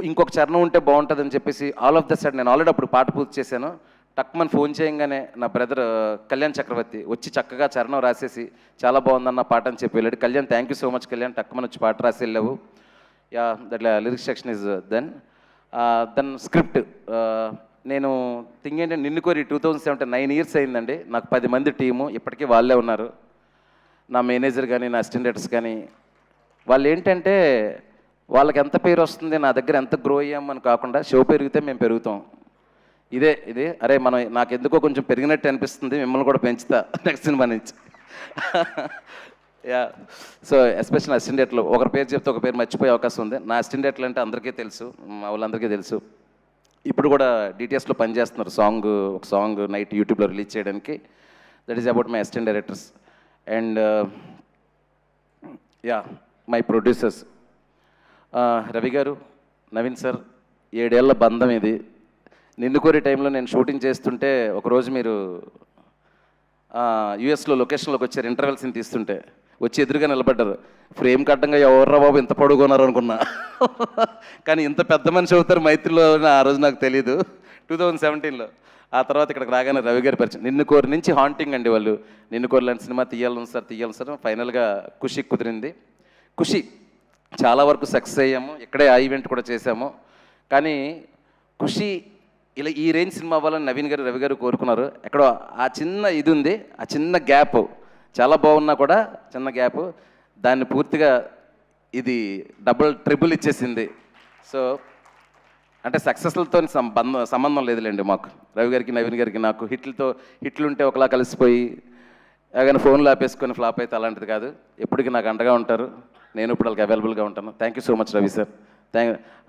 ఇంకొక చరణం ఉంటే బాగుంటుందని చెప్పేసి ఆల్ ఆఫ్ ద సైడ్ నేను ఆల్రెడీ అప్పుడు పాట పూర్తి చేశాను. టక్మని ఫోన్ చేయంగానే నా బ్రదర్ కళ్యాణ్ చక్రవర్తి వచ్చి చక్కగా చరణం రాసేసి చాలా బాగుందన్న పాట అని చెప్పి వెళ్ళాడు. Kalyan thank you so much Kalyan, టక్మని వచ్చి పాట రాసి వెళ్ళావు. Yeah that lyrics section is then script. నేను థింగ్ ఏంటంటే నిన్ను కోరి 2017 9 ఇయర్స్ అయిందండి. నాకు 10 మంది టీము, ఇప్పటికీ వాళ్ళే ఉన్నారు. నా మేనేజర్ కానీ నా అసిస్టెంట్ డైరెక్టర్స్ కానీ వాళ్ళు ఏంటంటే వాళ్ళకి ఎంత పేరు వస్తుంది, నా దగ్గర ఎంత గ్రో అయ్యామని కాకుండా షో పెరిగితే మేము పెరుగుతాం. ఇదే అరే మనం నాకు ఎందుకో కొంచెం పెరిగినట్టు అనిపిస్తుంది, మిమ్మల్ని కూడా పెంచుతా నెక్స్ట్ సినిమా నుంచి. యా, సో ఎస్పెషల్ అసిస్టెంట్లు ఒకరి పేరు చెప్తే ఒక పేరు మర్చిపోయే అవకాశం ఉంది. నా అసిస్టెంట్లు అంటే అందరికీ తెలుసు, మా వాళ్ళందరికీ తెలుసు. ఇప్పుడు కూడా డిటిఎస్లో పనిచేస్తున్నారు ఒక సాంగ్ నైట్ యూట్యూబ్లో రిలీజ్ చేయడానికి. That is about my assistant directors and yeah my producers. Ravi గారు, నవీన్ సార్, 7 ఏళ్ల బంధం ఇది. నిన్ను కోరి టైంలో నేను షూటింగ్ చేస్తుంటే ఒకరోజు మీరు యూఎస్లో లొకేషన్లోకి వచ్చారు, ఇంటర్వెల్ సీన్ తీస్తుంటే వచ్చి ఎదురుగా నిలబడ్డారు. ఫ్రేమ్ కట్టంగా ఎవర్రా బాబు ఇంత పొడుగున్నారు అనుకున్నా. కానీ ఇంత పెద్ద మనిషి అవుతారు మైత్రిలో ఆ రోజు నాకు తెలీదు, 2017లో. ఆ తర్వాత ఇక్కడికి రాగానే రవి గారి పరిచయం. నిన్ను కోరి నుంచి హాంటింగ్ అండి వాళ్ళు. నిన్ను కోరి లాంటి సినిమా తీయాలి సార్. ఫైనల్గా ఖుషి కుదిరింది. ఖుషి చాలా వరకు సక్సెస్ అయ్యాము, ఇక్కడే ఆ ఈవెంట్ కూడా చేశాము. కానీ ఖుషి ఇలా ఈ రేంజ్ సినిమా అవ్వాలని నవీన్ గారు, రవి గారు కోరుకున్నారు. ఎక్కడో ఆ చిన్న ఇది ఉంది, ఆ చిన్న గ్యాప్ చాలా బాగున్నా కూడా చిన్న గ్యాప్, దాన్ని పూర్తిగా ఇది ట్రిపుల్ ఇచ్చేసింది. సో అంటే సక్సెస్లతో సంబంధం లేదులేండి మాకు, రవి గారికి నవీన్ గారికి నాకు. హిట్లు ఉంటే ఒకలా కలిసిపోయి కానీ ఫోన్లో ఆపేసుకొని ఫ్లాప్ అయితే అలాంటిది కాదు. ఎప్పటికీ నాకు అండగా ఉంటారు, నేను ఇప్పుడు వాళ్ళకి అవైలబుల్గా ఉంటాను. Thank you so much Ravi sir.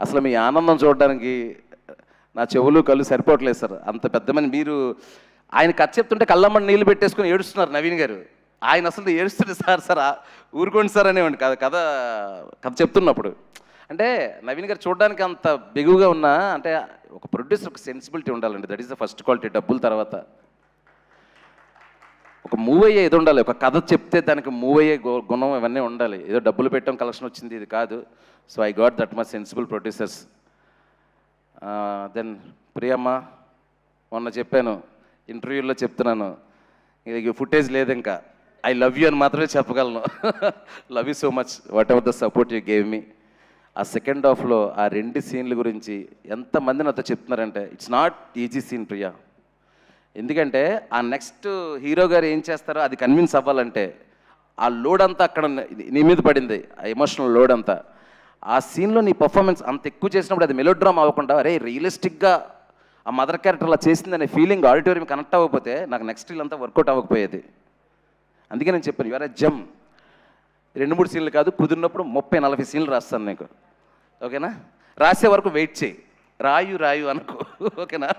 అసలు మీ ఆనందం చూడడానికి నా చెవులు కళ్ళు సరిపోవట్లేదు సార్. అంత పెద్ద మంది మీరు. ఆయన కథ చెప్తుంటే కళ్ళమ్మని నీళ్ళు పెట్టేసుకొని ఏడుస్తున్నారు నవీన్ గారు. ఆయన అసలు ఏడుస్తుంటే సార్ ఊరుకోండి సార్ అనేవాడి కథ చెప్తున్నప్పుడు. అంటే నవీన్ గారు చూడడానికి అంత బిగువుగా ఉన్నా, అంటే ఒక ప్రొడ్యూసర్ ఒక సెన్సిబిలిటీ ఉండాలండి. That is the first quality. డబ్బుల తర్వాత ఒక మూవ్ అయ్యే ఇది ఉండాలి. ఒక కథ చెప్తే దానికి మూవ్ అయ్యే గుణం ఇవన్నీ ఉండాలి. ఏదో డబ్బులు పెట్టడం కలెక్షన్ వచ్చింది ఇది కాదు. So I got that much sensible producers. Then Priyamma, మొన్న చెప్పాను ఇంటర్వ్యూలో, చెప్తున్నాను, ఇది ఫుటేజ్ లేదు ఇంకా. ఐ లవ్ యూ అని మాత్రమే చెప్పగలను. Love you so much what ever the support you gave me. ఆ సెకండ్ హాఫ్లో ఆ 2 సీన్ల గురించి ఎంతమంది నాతో చెప్తున్నారంటే it's not easy scene Priya. ఎందుకంటే ఆ నెక్స్ట్ హీరో గారు ఏం చేస్తారో అది కన్విన్స్ అవ్వాలంటే ఆ లోడ్ అంతా అక్కడ నీ మీద పడింది, ఆ ఎమోషనల్ లోడ్ అంతా. ఆ సీన్లో నీ పర్ఫార్మెన్స్ అంత ఎక్కువ చేసినప్పుడు అది మెలోడ్రామా అవ్వకుండా అరే రియలిస్టిక్గా ఆ మదర్ క్యారెక్టర్ అలా చేసిందనే ఫీలింగ్ ఆడిటోరియం కనెక్ట్ అవ్వకపోతే నాకు నెక్స్ట్ రీల్ అంతా వర్కౌట్ అవ్వకపోయేది. అందుకే నేను చెప్పాను యువర్ జమ్. 2-3 సీన్లు కాదు, కుదిరినప్పుడు 30-40 సీన్లు రాస్తాను నీకు, ఓకేనా? రాసే వరకు వెయిట్ చేయి, రాయు అనుకో, ఓకేనా?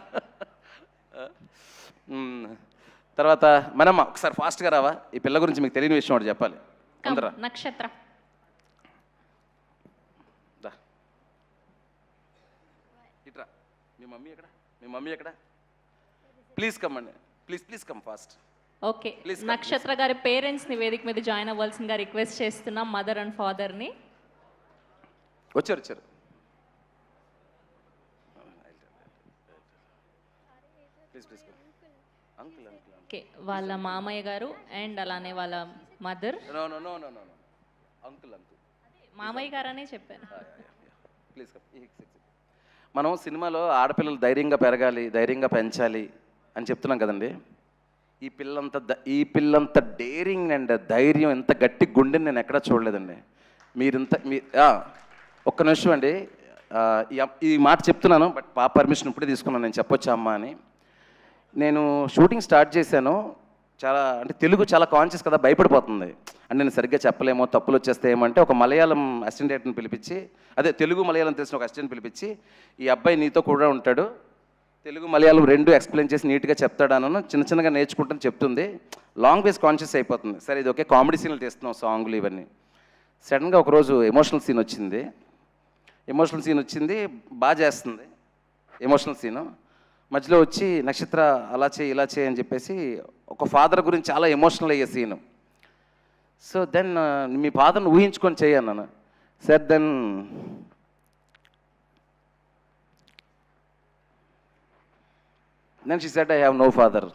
తర్వాత మనమ్మ ఒకసారి ఫాస్ట్గా రావా, ఈ పిల్ల గురించి మీకు తెలియని విషయం ఒకటి చెప్పాలి. అందరా నక్షత్ర ఇట్రా. మీ మమ్మీ ఎక్కడ? ప్లీజ్ కమ్ అండి, ప్లీజ్ కమ్ ఫాస్ట్. ఓకే, నక్షత్ర గారి పేరెంట్స్ని వేదిక మీద జాయిన్ అవ్వాల్సిందిగా రిక్వెస్ట్ చేస్తున్నాం, మదర్ అండ్ ఫాదర్ని. వచ్చారు. ఓకే, వాళ్ళ మామయ్య గారు అండ్ అలానే వాళ్ళ మదర్. అంకుల్ మామయ్య గారు అనే చెప్పాను. ప్లీజ్ మనం సినిమాలో ఆడపిల్లలు ధైర్యంగా పెరగాలి, ధైర్యంగా పెంచాలి అని చెప్తున్నాం కదండి. ఈ పిల్లంత డేరింగ్ అండ్ ధైర్యం, ఎంత గట్టి గుండెని నేను ఎక్కడా చూడలేదండి. ఒక్క నిమిషం అండి, ఈ మాట చెప్తున్నాను, బట్ పాప పర్మిషన్ ఇప్పుడే తీసుకున్నాను, నేను చెప్పొచ్చా అమ్మా అని. నేను షూటింగ్ స్టార్ట్ చేశాను, చాలా అంటే తెలుగు చాలా కాన్షియస్ కదా, భయపడిపోతుంది. అంటే నేను సరిగ్గా చెప్పలేమో, తప్పులు వచ్చేస్తే ఏమంటే ఒక మలయాళం అసిస్టెంట్ని పిలిపించి, అదే తెలుగు మలయాళం తెలిసిన ఒక అసిస్టెంట్ పిలిపించి, ఈ అబ్బాయి నీతో కూడా ఉంటాడు, తెలుగు మలయాళం 2 ఎక్స్ప్లెయిన్ చేసి నీట్గా చెప్తాడను, చిన్నగా నేర్చుకుంటాను చెప్తుంది. లాంగ్ వేస్ కాన్షియస్ అయిపోతుంది. సరే ఇది ఓకే, కామెడీ సీన్లు తీస్తున్నాం, సాంగ్లు ఇవన్నీ. సడన్గా ఒకరోజు ఎమోషనల్ సీన్ వచ్చింది, బాగా చేస్తుంది ఎమోషనల్ సీను. మధ్యలో వచ్చి నక్షత్ర అలా చేయి ఇలా చేయి అని చెప్పేసి ఒక ఫాదర్ గురించి చాలా ఎమోషనల్ అయ్యే సీను. సో దెన్ మీ ఫాదర్ని ఊహించుకొని చేయన్నాను. Sir then she said I have no father.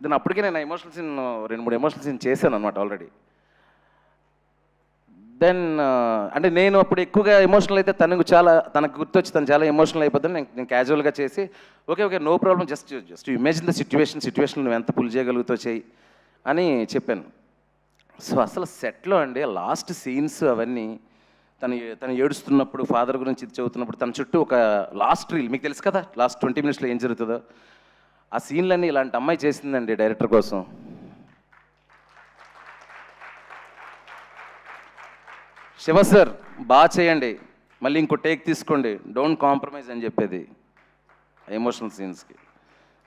Then అప్పటికే నేను ఎమోషనల్ సీన్ 2-3 ఎమోషనల్ సీన్ చేశాను అనమాట ఆల్రెడీ. దెన్ అంటే నేను అప్పుడు ఎక్కువగా ఎమోషనల్ అయితే తనకు గుర్తొచ్చి తను చాలా ఎమోషనల్ అయిపోతుంది. నేను క్యాజువల్గా చేసి okay no problem, just imagine the situation నువ్వు ఎంత పుల్ చేయగలుగుతావు చేయి అని చెప్పాను. సో అసలు సెట్లో అండి లాస్ట్ సీన్స్ అవన్నీ తను ఏడుస్తున్నప్పుడు ఫాదర్ గురించి ఇది చదువుతున్నప్పుడు తన చుట్టూ ఒక లాస్ట్ రీల్ మీకు తెలుసు కదా లాస్ట్ 20 minutesలో ఏం జరుగుతుందో ఆ సీన్లన్నీ ఇలాంటి అమ్మాయి చేసిందండి డైరెక్టర్ కోసం. శివ సార్ బాగా చేయండి, మళ్ళీ ఇంకో టేక్ తీసుకోండి, డోంట్ కాంప్రమైజ్ అని చెప్పేది ఎమోషనల్ సీన్స్కి.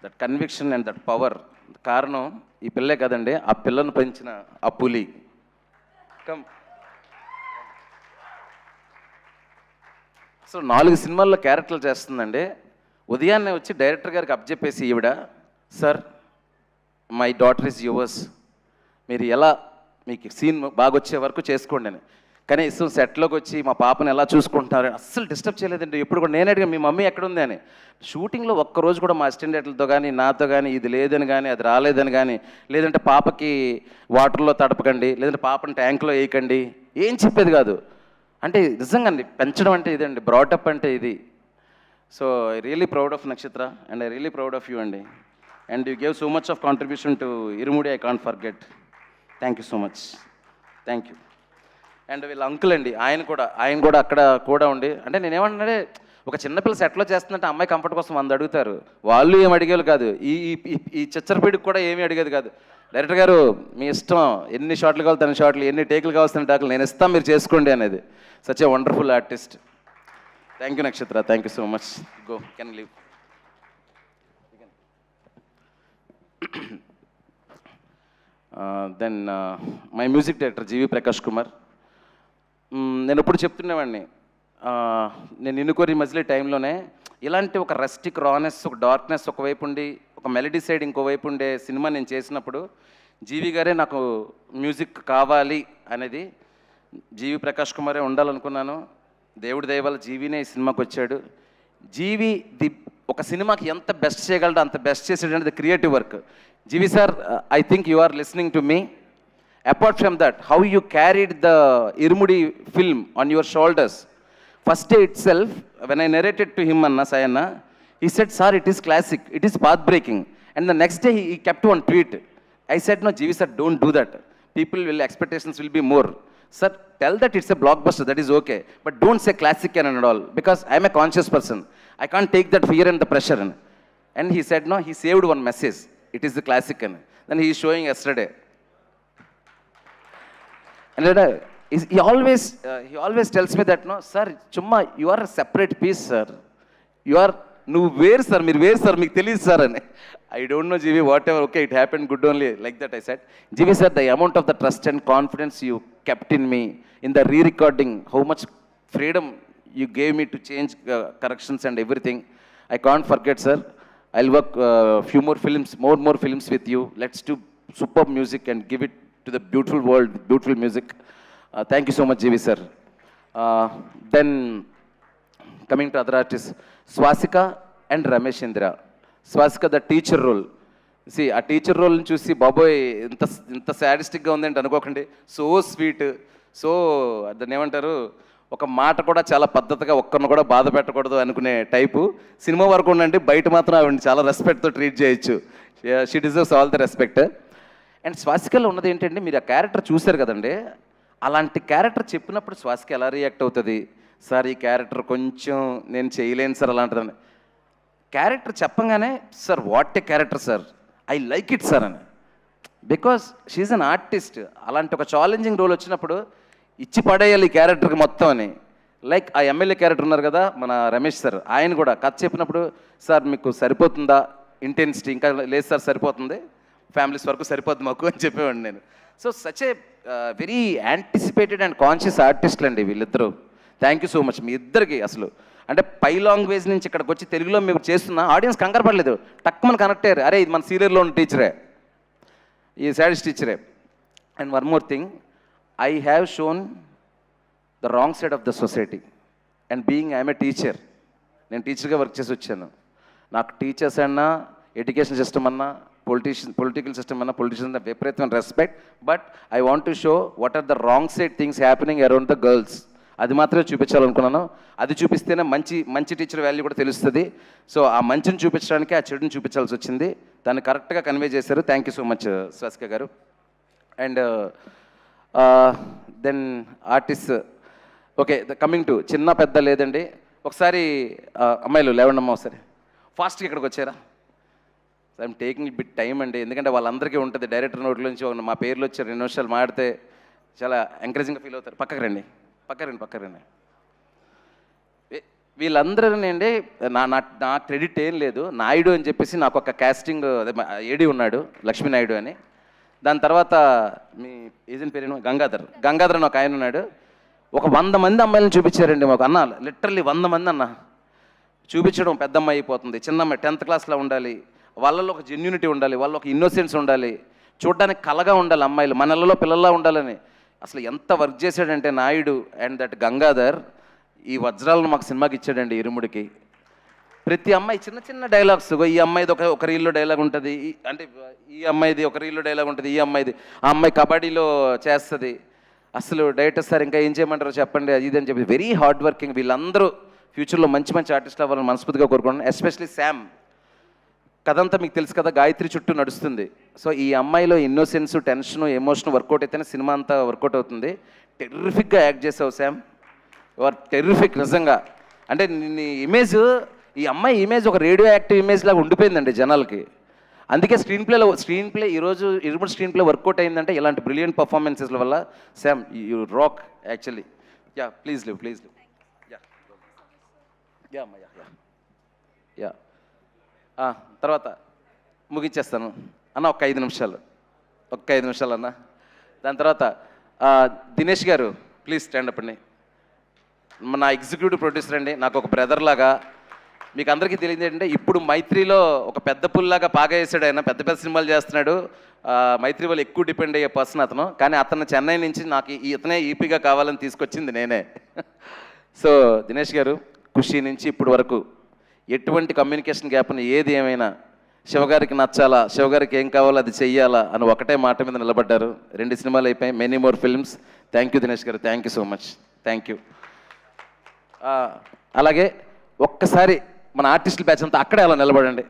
That conviction and that power కారణం ఈ పిల్లే కదండి, ఆ పిల్లను పెంచిన ఆ పులి. కమ్ సో 4 సినిమాల్లో క్యారెక్టర్లు చేస్తుందండి. ఉదయాన్నే వచ్చి డైరెక్టర్ గారికి అప్పచెప్పేసి ఈవిడ, sir my daughter is yours, మీరు ఎలా మీకు సీన్ బాగా వచ్చే వరకు చేసుకోండి అని. కనీసం సెట్లోకి వచ్చి మా పాపని ఎలా చూసుకుంటున్నారు అస్సలు డిస్టర్బ్ చేయలేదండి. ఎప్పుడు కూడా నేను అడిగా మీ మమ్మీ ఎక్కడుంది అని. షూటింగ్లో ఒక్కరోజు కూడా మా అసిస్టెంట్ డైరెక్టర్లతో కానీ నాతో కానీ ఇది లేదని కానీ అది రాలేదని కానీ, లేదంటే పాపకి వాటర్లో తడపకండి, లేదంటే పాపని ట్యాంక్లో వేయకండి, ఏం చెప్పేది కాదు. అంటే నిజంగా అండి పెంచడం అంటే ఇదండి, బ్రాటప్ అంటే ఇది. So I really proud of Nakshatra and I really proud of you అండి. And you gave so much of contribution to Irumudi, I can't forget. Thank you so much, thank you. And వీళ్ళ అంకుల్ అండి, ఆయన కూడా అక్కడ కూడా ఉండి, అంటే నేనేమంటే ఒక చిన్నపిల్ల సెట్లో చేస్తుందంటే అమ్మాయి కంఫర్ట్ కోసం 100 అడుగుతారు, వాళ్ళు ఏం అడిగేది కాదు. ఈ చిచ్చరపీడికి కూడా ఏమీ అడిగేది కాదు. డైరెక్టర్ గారు మీ ఇష్టం, ఎన్ని షాట్లు కావాలి తన షాట్లు, ఎన్ని టేకులు కావాల్సిన టేకులు నేను ఇస్తాను, మీరు చేసుకోండి అనేది. Such a wonderful artist. Thank you Nakshatra, thank you so much. Go can leave. Then my music director GV Prakash Kumar. నేను ఎప్పుడు చెప్తున్నవాడిని, నేను ఇన్నుకోరి మజిలీ టైంలోనే ఇలాంటి ఒక రస్టిక్ రానెస్, ఒక డార్క్నెస్ ఒకవైపు ఉండి, ఒక మెలడీ సైడ్ ఇంకోవైపు ఉండే సినిమా నేను చేసినప్పుడు జీవి గారే నాకు మ్యూజిక్ కావాలి అనేది, జీవి ప్రకాష్ కుమారే ఉండాలనుకున్నాను. దేవుడి దయ వల్ల జీవినే ఈ సినిమాకి వచ్చాడు. జీవి ఒక సినిమాకి ఎంత బెస్ట్ చేయగలడో అంత బెస్ట్ చేసాడు అనేది creative work. G V sir, I think you are listening to me. Apart from that, how you carried the Irumudi film on your shoulders. First day itself, when I narrated to him, Anna Sayana, he said, sir, it is classic, it is path-breaking. And the next day, he kept one tweet. I said, no, Jivi sir, don't do that. Expectations will be more. Sir, tell that it's a blockbuster, that is okay. But don't say classic and all, because I'm a conscious person. I can't take that fear and the pressure. And he said, no, he saved one message. It is the classic. Then he is showing yesterday. And he always tells me that, no, sir, chumma, you are a separate piece, sir. You are, no, where, sir, meer where, sir, meeku teliyadu, sir. And I don't know, Jivi, whatever, okay, it happened good only, like that I said. Jivi, sir, the amount of the trust and confidence you kept in me, in the re-recording, how much freedom you gave me to change corrections and everything, I can't forget, sir. I'll work few more films with you. Let's do superb music and give it to the beautiful world, beautiful music. Thank you so much, GV sir. Then coming to other artists, Swasika and Ramesh Indra. Swasika, the teacher role. See, a teacher role చూసి బాబోయ్ ఇంత సాడిస్టిక్గా ఉందంటే అనుకోకండి. So sweet, so దాన్ని ఏమంటారు, ఒక మాట కూడా చాలా పద్ధతిగా ఒక్కరిని కూడా బాధ పెట్టకూడదు అనుకునే టైపు. సినిమా వరకు ఉండండి, బయట మాత్రం ఆవిడ చాలా రెస్పెక్ట్తో ట్రీట్ చేయొచ్చు. She deserves all the respect. And స్వాసికలో ఉన్నది ఏంటంటే, మీరు ఆ క్యారెక్టర్ చూశారు కదండి, అలాంటి క్యారెక్టర్ చెప్పినప్పుడు స్వాసిక ఎలా రియాక్ట్ అవుతుంది, సార్ ఈ క్యారెక్టర్ కొంచెం నేను చేయలేను సార్ అలాంటిదని. క్యారెక్టర్ చెప్పంగానే, sir what a character sir, I like it sir అని. Because she's an artist. అలాంటి ఒక ఛాలెంజింగ్ రోల్ వచ్చినప్పుడు ఇచ్చి పడేయాలి ఈ క్యారెక్టర్కి మొత్తం అని. లైక్ ఆ ఎమ్మెల్యే క్యారెక్టర్ ఉన్నారు కదా మన రమేష్ సార్, ఆయన కూడా కథ చెప్పినప్పుడు, సార్ మీకు సరిపోతుందా ఇంటెన్సిటీ, ఇంకా లేదు సార్ సరిపోతుంది, ఫ్యామిలీస్ వరకు సరిపోద్ది మాకు అని చెప్పేవాడిని నేను. So such a very anticipated and conscious ఆర్టిస్టులు అండి వీళ్ళిద్దరూ. థ్యాంక్ యూ సో మచ్ మీ ఇద్దరికి. అసలు అంటే పై లాంగ్వేజ్ నుంచి ఇక్కడికి వచ్చి తెలుగులో మేము చేస్తున్నా ఆడియన్స్ కంగారు పడలేదు, టక్కుమని కనెక్ట్ అయ్యారు, అరే ఇది మన సీరియల్లో ఉన్న టీచరే, ఈ సాడిస్ట్ టీచరే. And one more thing, I have shown the wrong side of the society. And being I'm a teacher, నేను టీచర్గా వర్క్ చేసి వచ్చాను. నాకు టీచర్స్ అన్నా, ఎడ్యుకేషన్ సిస్టమ్ అన్నా, పొలిటికల్ సిస్టమ్ అన్న, పొలిటీషియన్స్ విపరీతమైన respect. But I want to show what are the wrong side things happening around the girls. అది మాత్రమే చూపించాలనుకున్నాను. అది చూపిస్తేనే మంచి టీచర్ వాల్యూ కూడా తెలుస్తుంది. సో ఆ మంచిని చూపించడానికి ఆ చెడుని చూపించాల్సి వచ్చింది. దాన్ని కరెక్ట్గా కన్వే చేశారు. Thank you so much Swasika గారు. And then artist okay, coming to చిన్న పెద్ద లేదండి. ఒకసారి అమ్మాయిలు లేవండి అమ్మ, ఒకసారి ఫాస్ట్గా ఇక్కడికి వచ్చారా. ఐఎమ్ టేకింగ్ బిట్ టైం అండి, ఎందుకంటే వాళ్ళందరికీ ఉంటుంది డైరెక్టర్ నోట్ల నుంచి మా పేర్లు వచ్చి 2 నిమిషాలు మాడితే చాలా ఎంకరేజింగ్గా ఫీల్ అవుతారు. పక్కకు రండి. వీళ్ళందరూ అండి నా క్రెడిట్ ఏం లేదు. నాయుడు అని చెప్పేసి నాకు ఒక కాస్టింగ్ ఏడి ఉన్నాడు, లక్ష్మీ నాయుడు అని. దాని తర్వాత మీ ఏజెంట్ పేరేమో గంగాధర్ అని ఒక ఆయన ఉన్నాడు. ఒక 100 మంది అమ్మాయిలను చూపించారండి మాకు. అన్న లిటరల్లీ 100 మంది అన్న చూపించడం. పెద్ద అమ్మాయి అయిపోతుంది, చిన్న అమ్మాయి 10th క్లాస్లో ఉండాలి. వాళ్ళలో ఒక జెన్యూనిటీ ఉండాలి, వాళ్ళలో ఒక ఇన్నోసెన్స్ ఉండాలి, చూడడానికి కలగా ఉండాలి అమ్మాయిలు, మనలలో పిల్లల్లా ఉండాలని. అసలు ఎంత వర్క్ చేశాడంటే నాయుడు అండ్ దట్ గంగాధర్ ఈ వజ్రాలను మాకు సినిమాకి ఇచ్చాడండి ఇరుముడికి. ప్రతి అమ్మాయి చిన్న చిన్న డైలాగ్స్, ఈ అమ్మాయిది ఒక రీల్లో డైలాగ్ ఉంటుంది, అంటే ఈ అమ్మాయిది ఒక రీల్లో డైలాగ్ ఉంటుంది, ఈ అమ్మాయిది ఆ అమ్మాయి కబడ్డీలో చేస్తుంది. అసలు డైరెక్టర్ సార్ ఇంకా ఏం చేయమంటారో చెప్పండి అది ఇది అని చెప్పి వెరీ హార్డ్ వర్కింగ్. వీళ్ళందరూ ఫ్యూచర్లో మంచి మంచి ఆర్టిస్టులు అవ్వాలని మనస్ఫూర్తిగా కోరుకుంటున్నాను. Especially Sam. కథ అంతా మీకు తెలుసు కదా, గాయత్రి చుట్టూ నడుస్తుంది. సో ఈ అమ్మాయిలో ఇన్నోసెన్స్, టెన్షన్, ఎమోషన్ వర్కౌట్ అయితేనే సినిమా అంతా వర్కౌట్ అవుతుంది. టెర్రిఫిక్గా యాక్ట్ చేసావు శామ్, యు ఆర్ టెర్రిఫిక్ నిజంగా. అంటే నీ ఇమేజ్, ఈ అమ్మాయి ఇమేజ్ ఒక రేడియో యాక్టివ్ ఇమేజ్ లాగా ఉండిపోయిందండి జనాలకి. అందుకే స్క్రీన్ ప్లే ఈరోజు ఇరుముడు స్క్రీన్ ప్లే వర్కౌట్ అయిందంటే ఇలాంటి బ్రిలియంట్ పర్ఫార్మెన్సెస్ల వల్ల. Sam you rock actually. Yeah please live. Yeah అమ్మా యా. తర్వాత ముగించేస్తాను అన్న, ఒక 5 నిమిషాలు అన్న. దాని తర్వాత దినేష్ గారు ప్లీజ్ స్టాండ్ అప్ అండి. నా ఎగ్జిక్యూటివ్ ప్రొడ్యూసర్ అండి, నాకు ఒక బ్రదర్ లాగా. మీకు అందరికీ తెలియదు ఏంటంటే ఇప్పుడు మైత్రిలో ఒక పెద్ద పుల్లాగా పాగా వేసాడు ఆయన, పెద్ద పెద్ద సినిమాలు చేస్తున్నాడు. మైత్రి వాళ్ళు ఎక్కువ డిపెండ్ అయ్యే పర్సన్ అతను. కానీ అతను చెన్నై నుంచి నాకు ఇతనే ఈపీగా కావాలని తీసుకొచ్చింది నేనే. సో దినేష్ గారు ఖుషి నుంచి ఇప్పుడు వరకు ఎటువంటి కమ్యూనికేషన్ గ్యాప్ని ఏది ఏమైనా శివగారికి నచ్చాలా, శివగారికి ఏం కావాలో అది చెయ్యాలా అని ఒకటే మాట మీద నిలబడ్డారు. 2 సినిమాలు అయిపోయాయి, many more films. Thank you Dinesh గారు, thank you so much, thank you. అలాగే ఒక్కసారి మన ఆర్టిస్టుల బ్యాచ్ అంతా అక్కడే అలా నిలబడండి,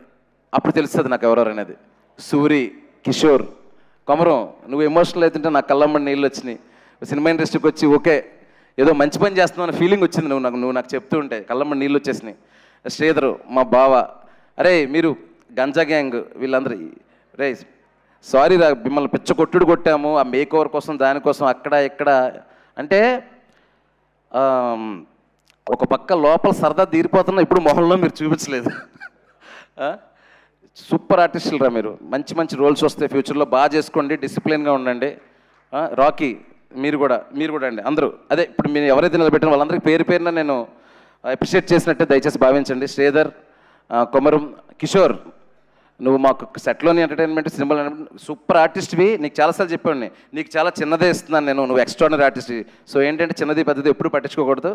అప్పుడు తెలుస్తుంది నాకు ఎవరెవరు అనేది. సూరి, కిషోర్, కొమరం, నువ్వు ఎమోషనల్ అవుతుంటే నాకు కళ్ళమ్మడి నీళ్ళు వచ్చినాయి. సినిమా ఇండస్ట్రీకి వచ్చి ఓకే ఏదో మంచి పని చేస్తున్నావు అనే ఫీలింగ్ వచ్చింది నువ్వు నాకు చెప్తూ ఉంటే, కళ్ళమ్మడి నీళ్ళు వచ్చేసినాయి. శ్రీధరు మా బావ, అరే మీరు గంజా గ్యాంగ్ వీళ్ళందరూ, రే సారీ రా మిమ్మల్ని పిచ్చ కొట్టాము ఆ మేక్ ఓవర్ కోసం దానికోసం అక్కడ ఇక్కడ అంటే. ఒక పక్క లోపల సరదా తీరిపోతున్నా, ఇప్పుడు మొహంలో మీరు చూపించలేదు. సూపర్ ఆర్టిస్టులు రా మీరు, మంచి మంచి రోల్స్ వస్తాయి ఫ్యూచర్లో, బాగా చేసుకోండి, డిసిప్లిన్గా ఉండండి. రాకీ మీరు కూడా అండి అందరూ. అదే ఇప్పుడు మీరు ఎవరైతే నిలబెట్టిన వాళ్ళందరికీ పేరున నేను అప్రిషియేట్ చేసినట్టే దయచేసి భావించండి. శ్రీధర్, కొమరం, కిషోర్, నువ్వు మాకు సెట్లోని ఎంటర్టైన్మెంట్ సినిమాలు సూపర్ ఆర్టిస్ట్వి. నీకు చాలాసార్లు చెప్పాను, నీకు చాలా చిన్నదే ఇస్తున్నాను నేను, నువ్వు ఎక్స్ట్రానరీ ఆర్టిస్ట్. సో ఏంటంటే చిన్నది పెద్దది ఎప్పుడు పట్టించుకోకూడదు,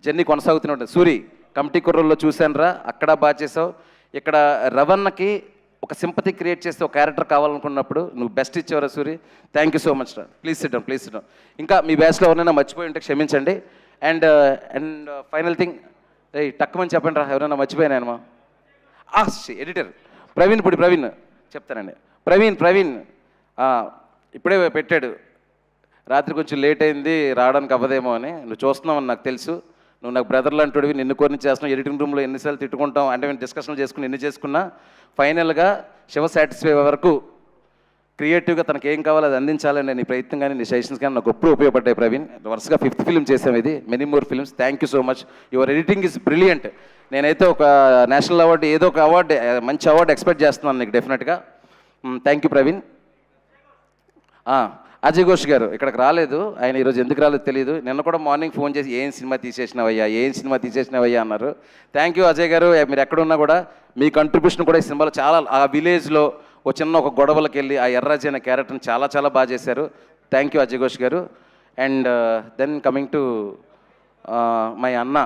జర్నీ కొనసాగుతూనే ఉంటుంది. సూరి కమిటీ కుర్రల్లో చూశాను రా, అక్కడ బాగా చేసావు. ఇక్కడ రవణకి ఒక సింపతి క్రియేట్ చేస్తే ఒక క్యారెక్టర్ కావాలనుకున్నప్పుడు నువ్వు బెస్ట్ ఇచ్చేవరా Suri. Thank you so much రా. Please sit down. ఇంకా మీ బ్యాచ్లో ఎవరైనా మర్చిపోయి ఉంటే క్షమించండి. అండ్ ఫైనల్ థింగ్, టక్కుమని చెప్పండి రా ఎవరైనా మర్చిపోయానేమో. ఎడిటర్ ప్రవీణ్ చెప్తానండి. ప్రవీణ్ ఇప్పుడే పెట్టాడు, రాత్రి కొంచెం లేట్ అయింది రావడానికి అవ్వదేమో అని. నువ్వు చూస్తున్నావని నాకు తెలుసు, నువ్వు నాకు బ్రదర్ లాంటివి, నిన్ను కోరిని చేస్తున్నావు. ఎడిటింగ్ రూమ్లో ఎన్నిసార్లు తిట్టుకుంటాం అంటే మేము డిస్కషన్ చేసుకుని ఎన్ని చేసుకున్నా ఫైనల్గా శివ సాటిస్ఫై వరకు క్రియేటివ్గా తనకి ఏం కావాలో అది అందించాలని నీ ప్రయత్నం కానీ నీ సజెషన్స్ కానీ నాకు ఎప్పుడు ఉపయోగపడ్డాయి ప్రవీణ్. వరుసగా 5th ఫిల్మ్ చేసాం ఇది, many more films. Thank you so much, your editing is brilliant. నేనైతే ఒక నేషనల్ అవార్డు ఏదో ఒక అవార్డు, మంచి అవార్డు ఎక్స్పెక్ట్ చేస్తున్నాను నీకు డెఫినెట్గా. Thank you Praveen. అజయ్ ఘోష్ గారు ఇక్కడికి రాలేదు, ఆయన ఈరోజు ఎందుకు రాలేదు తెలియదు. నిన్న కూడా మార్నింగ్ ఫోన్ చేసి ఏం సినిమా తీసేసినావయ్యా అన్నారు. థ్యాంక్ యూ అజయ్ గారు, మీరు ఎక్కడున్నా కూడా మీ కంట్రిబ్యూషన్ కూడా ఈ సినిమాలో చాలా, ఆ విలేజ్లో ఒక గొడవలకు వెళ్ళి ఆ ఎర్రాజీ అనే క్యారెక్టర్ని చాలా బాగా చేశారు. థ్యాంక్ యూ అజయ్ ఘోష్ గారు. And then coming to my అన్న,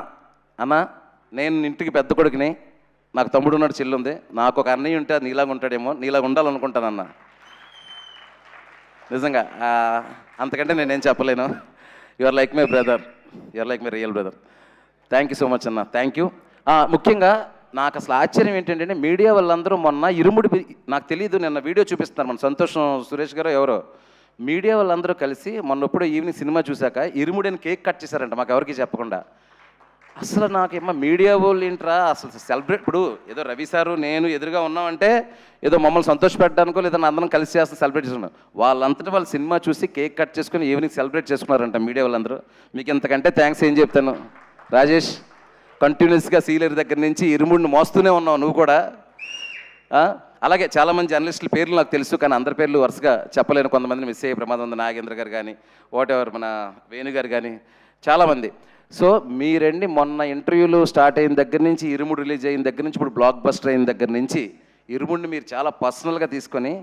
నేను ఇంటికి పెద్ద కొడుకుని, నాకు తమ్ముడు ఉన్నాడు, చెల్లి ఉంది. నాకు ఒక అన్నయ్య ఉంటే నీలాగా ఉంటాడేమో, నీలాగా ఉండాలనుకుంటానన్న. నిజంగా అంతకంటే నేనేం చెప్పలేను. You are like my brother, you are like my real brother. Thank you so much అన్న, థ్యాంక్ యూ. ముఖ్యంగా నాకు అసలు ఆశ్చర్యం ఏంటంటే మీడియా వాళ్ళందరూ మొన్న ఇరుముడి, నాకు తెలియదు, నిన్న వీడియో చూపిస్తున్నారు మన సంతోషం సురేష్ గారు ఎవరో, మీడియా వాళ్ళందరూ కలిసి మొన్నప్పుడు ఈవినింగ్ సినిమా చూశాక ఇరుముడిని కేక్ కట్ చేశారంట మాకు ఎవరికి చెప్పకుండా. అసలు నాకేమో మీడియా వాళ్ళు ఏంట్రా అసలు సెలబ్రేట్, ఇప్పుడు ఏదో రవి సారు నేను ఎదురుగా ఉన్నామంటే ఏదో మమ్మల్ని సంతోషపెట్టడానికో లేదా అందరం కలిసి చేస్తే సెలబ్రేట్ చేసుకున్నాం. వాళ్ళంతటా వాళ్ళు సినిమా చూసి కేక్ కట్ చేసుకుని ఈవినింగ్ సెలబ్రేట్ చేసుకున్నారంట మీడియా వాళ్ళందరూ. మీకు ఇంతకంటే థ్యాంక్స్ ఏం చెప్తాను రాజేష్. కంటిన్యూస్గా సీలర్ దగ్గర నుంచి ఇరుముడిని మోస్తూనే ఉన్నావు నువ్వు కూడా. అలాగే చాలామంది జర్నలిస్టుల పేర్లు నాకు తెలుసు, కానీ అందరి పేర్లు వరుసగా చెప్పలేను. కొంతమందిని మిస్ అయ్యే ప్రమాదం ఉంది, నాగేంద్ర గారు కానీ వాట్ ఎవర్ మన వేణు గారు కానీ చాలామంది. సో మీరండి మొన్న ఇంటర్వ్యూలు స్టార్ట్ అయిన దగ్గర నుంచి, ఇరుముడు రిలీజ్ అయిన దగ్గర నుంచి, ఇప్పుడు బ్లాక్ బస్టర్ అయిన దగ్గర నుంచి ఇరుముడిని మీరు చాలా పర్సనల్గా తీసుకొని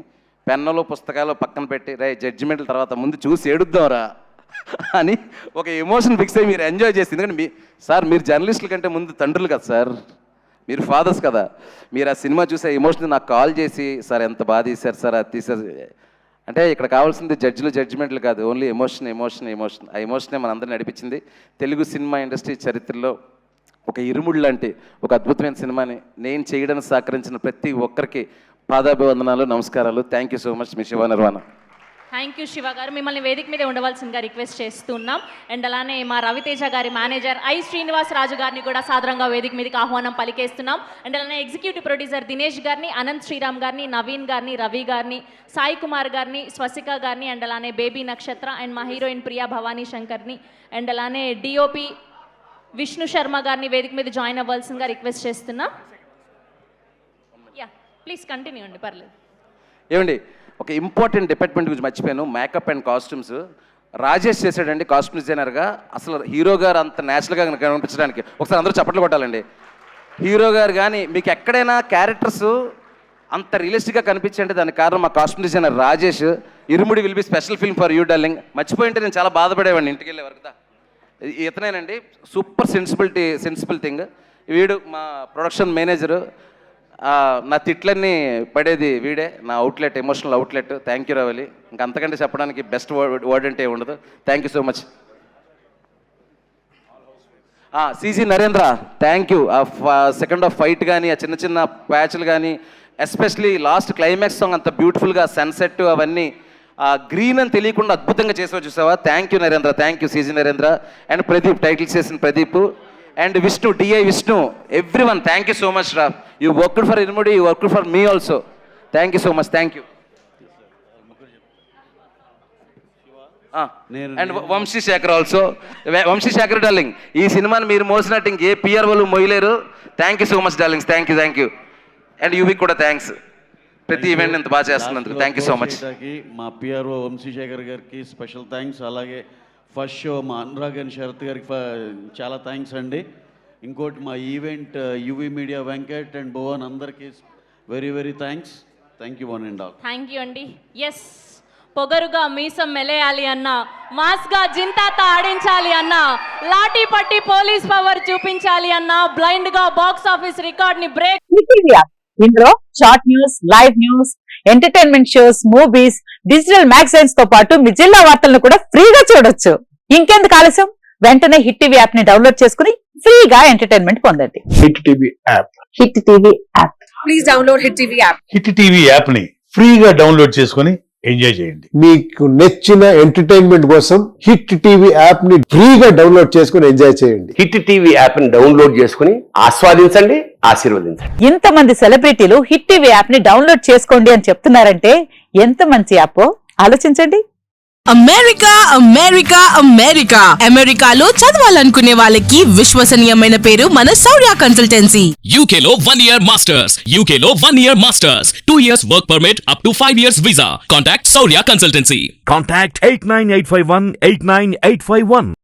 పెన్నులు పుస్తకాలు పక్కన పెట్టి రే జడ్జిమెంట్ల తర్వాత ముందు చూసి ఏడుద్దాంరా అని ఒక ఎమోషన్ ఫిక్స్ అయ్యి మీరు ఎంజాయ్ చేసి. ఎందుకంటే సార్ మీరు జర్నలిస్టుల కంటే ముందు తండ్రులు కదా సార్, మీరు ఫాదర్స్ కదా. మీరు ఆ సినిమా చూసే ఎమోషన్ నాకు కాల్ చేసి సార్ ఎంత బాగా తీశారు సార్ అది తీశారు అంటే ఇక్కడ కావాల్సింది జడ్జిలు జడ్జిమెంట్లు కాదు, ఓన్లీ ఎమోషన్ ఎమోషన్ ఎమోషన్. ఆ ఎమోషనే మనందరిని నడిపించింది. తెలుగు సినిమా ఇండస్ట్రీ చరిత్రలో ఒక ఇరుముడు లాంటి ఒక అద్భుతమైన సినిమాని నేను చేయడానికి సహకరించిన ప్రతి ఒక్కరికి పాదాభివందనాలు, నమస్కారాలు. Thank you so much me Shiva Nirvana. Thank you Shiva గారు. మిమ్మల్ని వేదిక మీద ఉండవలసిందిగా రిక్వెస్ట్ చేస్తున్నాం. అండ్ అలానే మా రవితేజ గారి మేనేజర్ ఐ శ్రీనివాస్ రాజు గారిని కూడా సాదరంగా వేదిక మీదకి ఆహ్వానం పలికేస్తున్నాం. అండ్ అలానే ఎగ్జిక్యూటివ్ ప్రొడ్యూసర్ దినేష్ గారిని, అనంత్ శ్రీరామ్ గారిని, నవీన్ గారిని, రవి గారిని, సాయి కుమార్ గారిని, స్వసిక గారిని, అండ్ అలానే బేబీ నక్షత్ర అండ్ మా హీరోయిన్ ప్రియా భవానీ శంకర్ని, అండ్ అలానే డిఓపి విష్ణు శర్మ గారిని వేదిక మీద జాయిన్ అవ్వాల్సిందిగా రిక్వెస్ట్ చేస్తున్నాం. యా ప్లీజ్ కంటిన్యూ అండి, పర్లేదు. ఏమండి ఒక ఇంపార్టెంట్ డిపార్ట్మెంట్ గురించి మర్చిపోయాను, మేకప్ అండ్ కాస్ట్యూమ్స్. రాజేష్ చేశాడండి కాస్ట్యూమ్ డిజైనర్గా. అసలు హీరో గారు అంత న్యాచురల్గా కనిపించడానికి ఒకసారి అందరూ చప్పట్లు కొట్టాలండి. హీరో గారు కానీ మీకు ఎక్కడైనా క్యారెక్టర్స్ అంత రియలిస్టిక్గా కనిపించండి, దానికి కారణం మా costume designer Rajesh. Irumudi will be special film for you darling. మర్చిపోయింటే నేను చాలా బాధపడేవాడిని ఇంటికి వెళ్ళే వరకు. ఇతనేనండి సూపర్ సెన్సిబుల్ థింగ్. వీడు మా ప్రొడక్షన్ మేనేజరు. నా తిట్లన్నీ పడేది వీడే, నా outlet, emotional outlet. Thank you Ravali. ఇంకంతకంటే చెప్పడానికి బెస్ట్ వర్డ్ అంటే ఉండదు. Thank you so much. CG Narendra thank you. Second of fight కానీ ఆ చిన్న చిన్న ప్యాచ్లు కానీ, ఎస్పెషలీ లాస్ట్ క్లైమాక్స్ సాంగ్ అంత బ్యూటిఫుల్గా సన్సెట్ అవన్నీ గ్రీన్ అని తెలియకుండా అద్భుతంగా చేసావు చూసావా. Thank you Narendra, thank you CG Narendra. And Pradeep titles చేసిన Pradeep and Vishnu, DI Vishnu, everyone thank you so much రా. You worked for Irumudi, you worked for me also. Thank you so much, thank you. And Vamshi Shekar also. Vamshi Shekar darling, ఈ సినిమాని మీరు మోసినట్టు ఇంకే PR వాళ్ళు మోయలేరు. Thank you so much darlings, thank you, thank you. And యూవికి కూడా థ్యాంక్స్, ప్రతి ఈవెంట్ ఇంత బాగా చేస్తున్నందుకు థ్యాంక్ యూ సో మచ్. మా పిఆర్ఓ వంశీశేఖర్ గారికి స్పెషల్ థ్యాంక్స్. అలాగే ఫస్ట్ షో మా అనురాగ్ అండ్ శరత్ గారికి చాలా థ్యాంక్స్ అండి. ఇంకోటి మా event UV media Venkat and Bhuvan అందరికీ very very thanks. Thank you one and all. Thank you అండి. ఎస్, పొగరుగా మీసం మెలేయాలి అన్న, మాస్గా జింతాత ఆడించాలి అన్న, లాఠీ పట్టి పోలీస్ పవర్ చూపించాలి అన్న, బ్లైండ్ గా బాక్స్ ఆఫీస్ రికార్డ్ ని బ్రేక్. ఇందులో short news, live news, entertainment shows, movies, digital magazines తో పాటు మీ జిల్లా వార్తలను కూడా ఫ్రీగా చూడొచ్చు. ఇంకెందుకు ఆలస్యం, వెంటనే హిట్ టీవీ యాప్ ని డౌన్లోడ్ చేసుకుని ఫ్రీగా ఎంటర్టైన్మెంట్ పొందండి. Hit TV app. Hit TV app. Please download hit TV app. Hit TV app ని ఫ్రీగా డౌన్లోడ్ చేసుకుని ఎంజాయ్ చేయండి. మీకు నచ్చిన ఎంటర్టైన్మెంట్ కోసం హిట్ టీవీ యాప్ ని ఫ్రీగా డౌన్లోడ్ చేసుకుని ఎంజాయ్ చేయండి. హిట్ టీవీ యాప్ ని డౌన్లోడ్ చేసుకుని ఆస్వాదించండి, ఆశీర్వదించండి. ఇంతమంది సెలబ్రిటీలు హిట్ టీవీ యాప్ ని డౌన్లోడ్ చేసుకోండి అని చెప్తున్నారంటే ఎంత మంచి యాప్ ఆలోచించండి. అమెరికా అమెరికా అమెరికా అమెరికాలో చదవాలనుకునే వాళ్ళకి విశ్వసనీయమైన పేరు మన శౌర్య కన్సల్టెన్సీ. UK లో 1 year masters. UK లో 1 year masters. 2 years work permit up to 5 years visa. Contact Saurya Consultancy. Contact 89851 89851.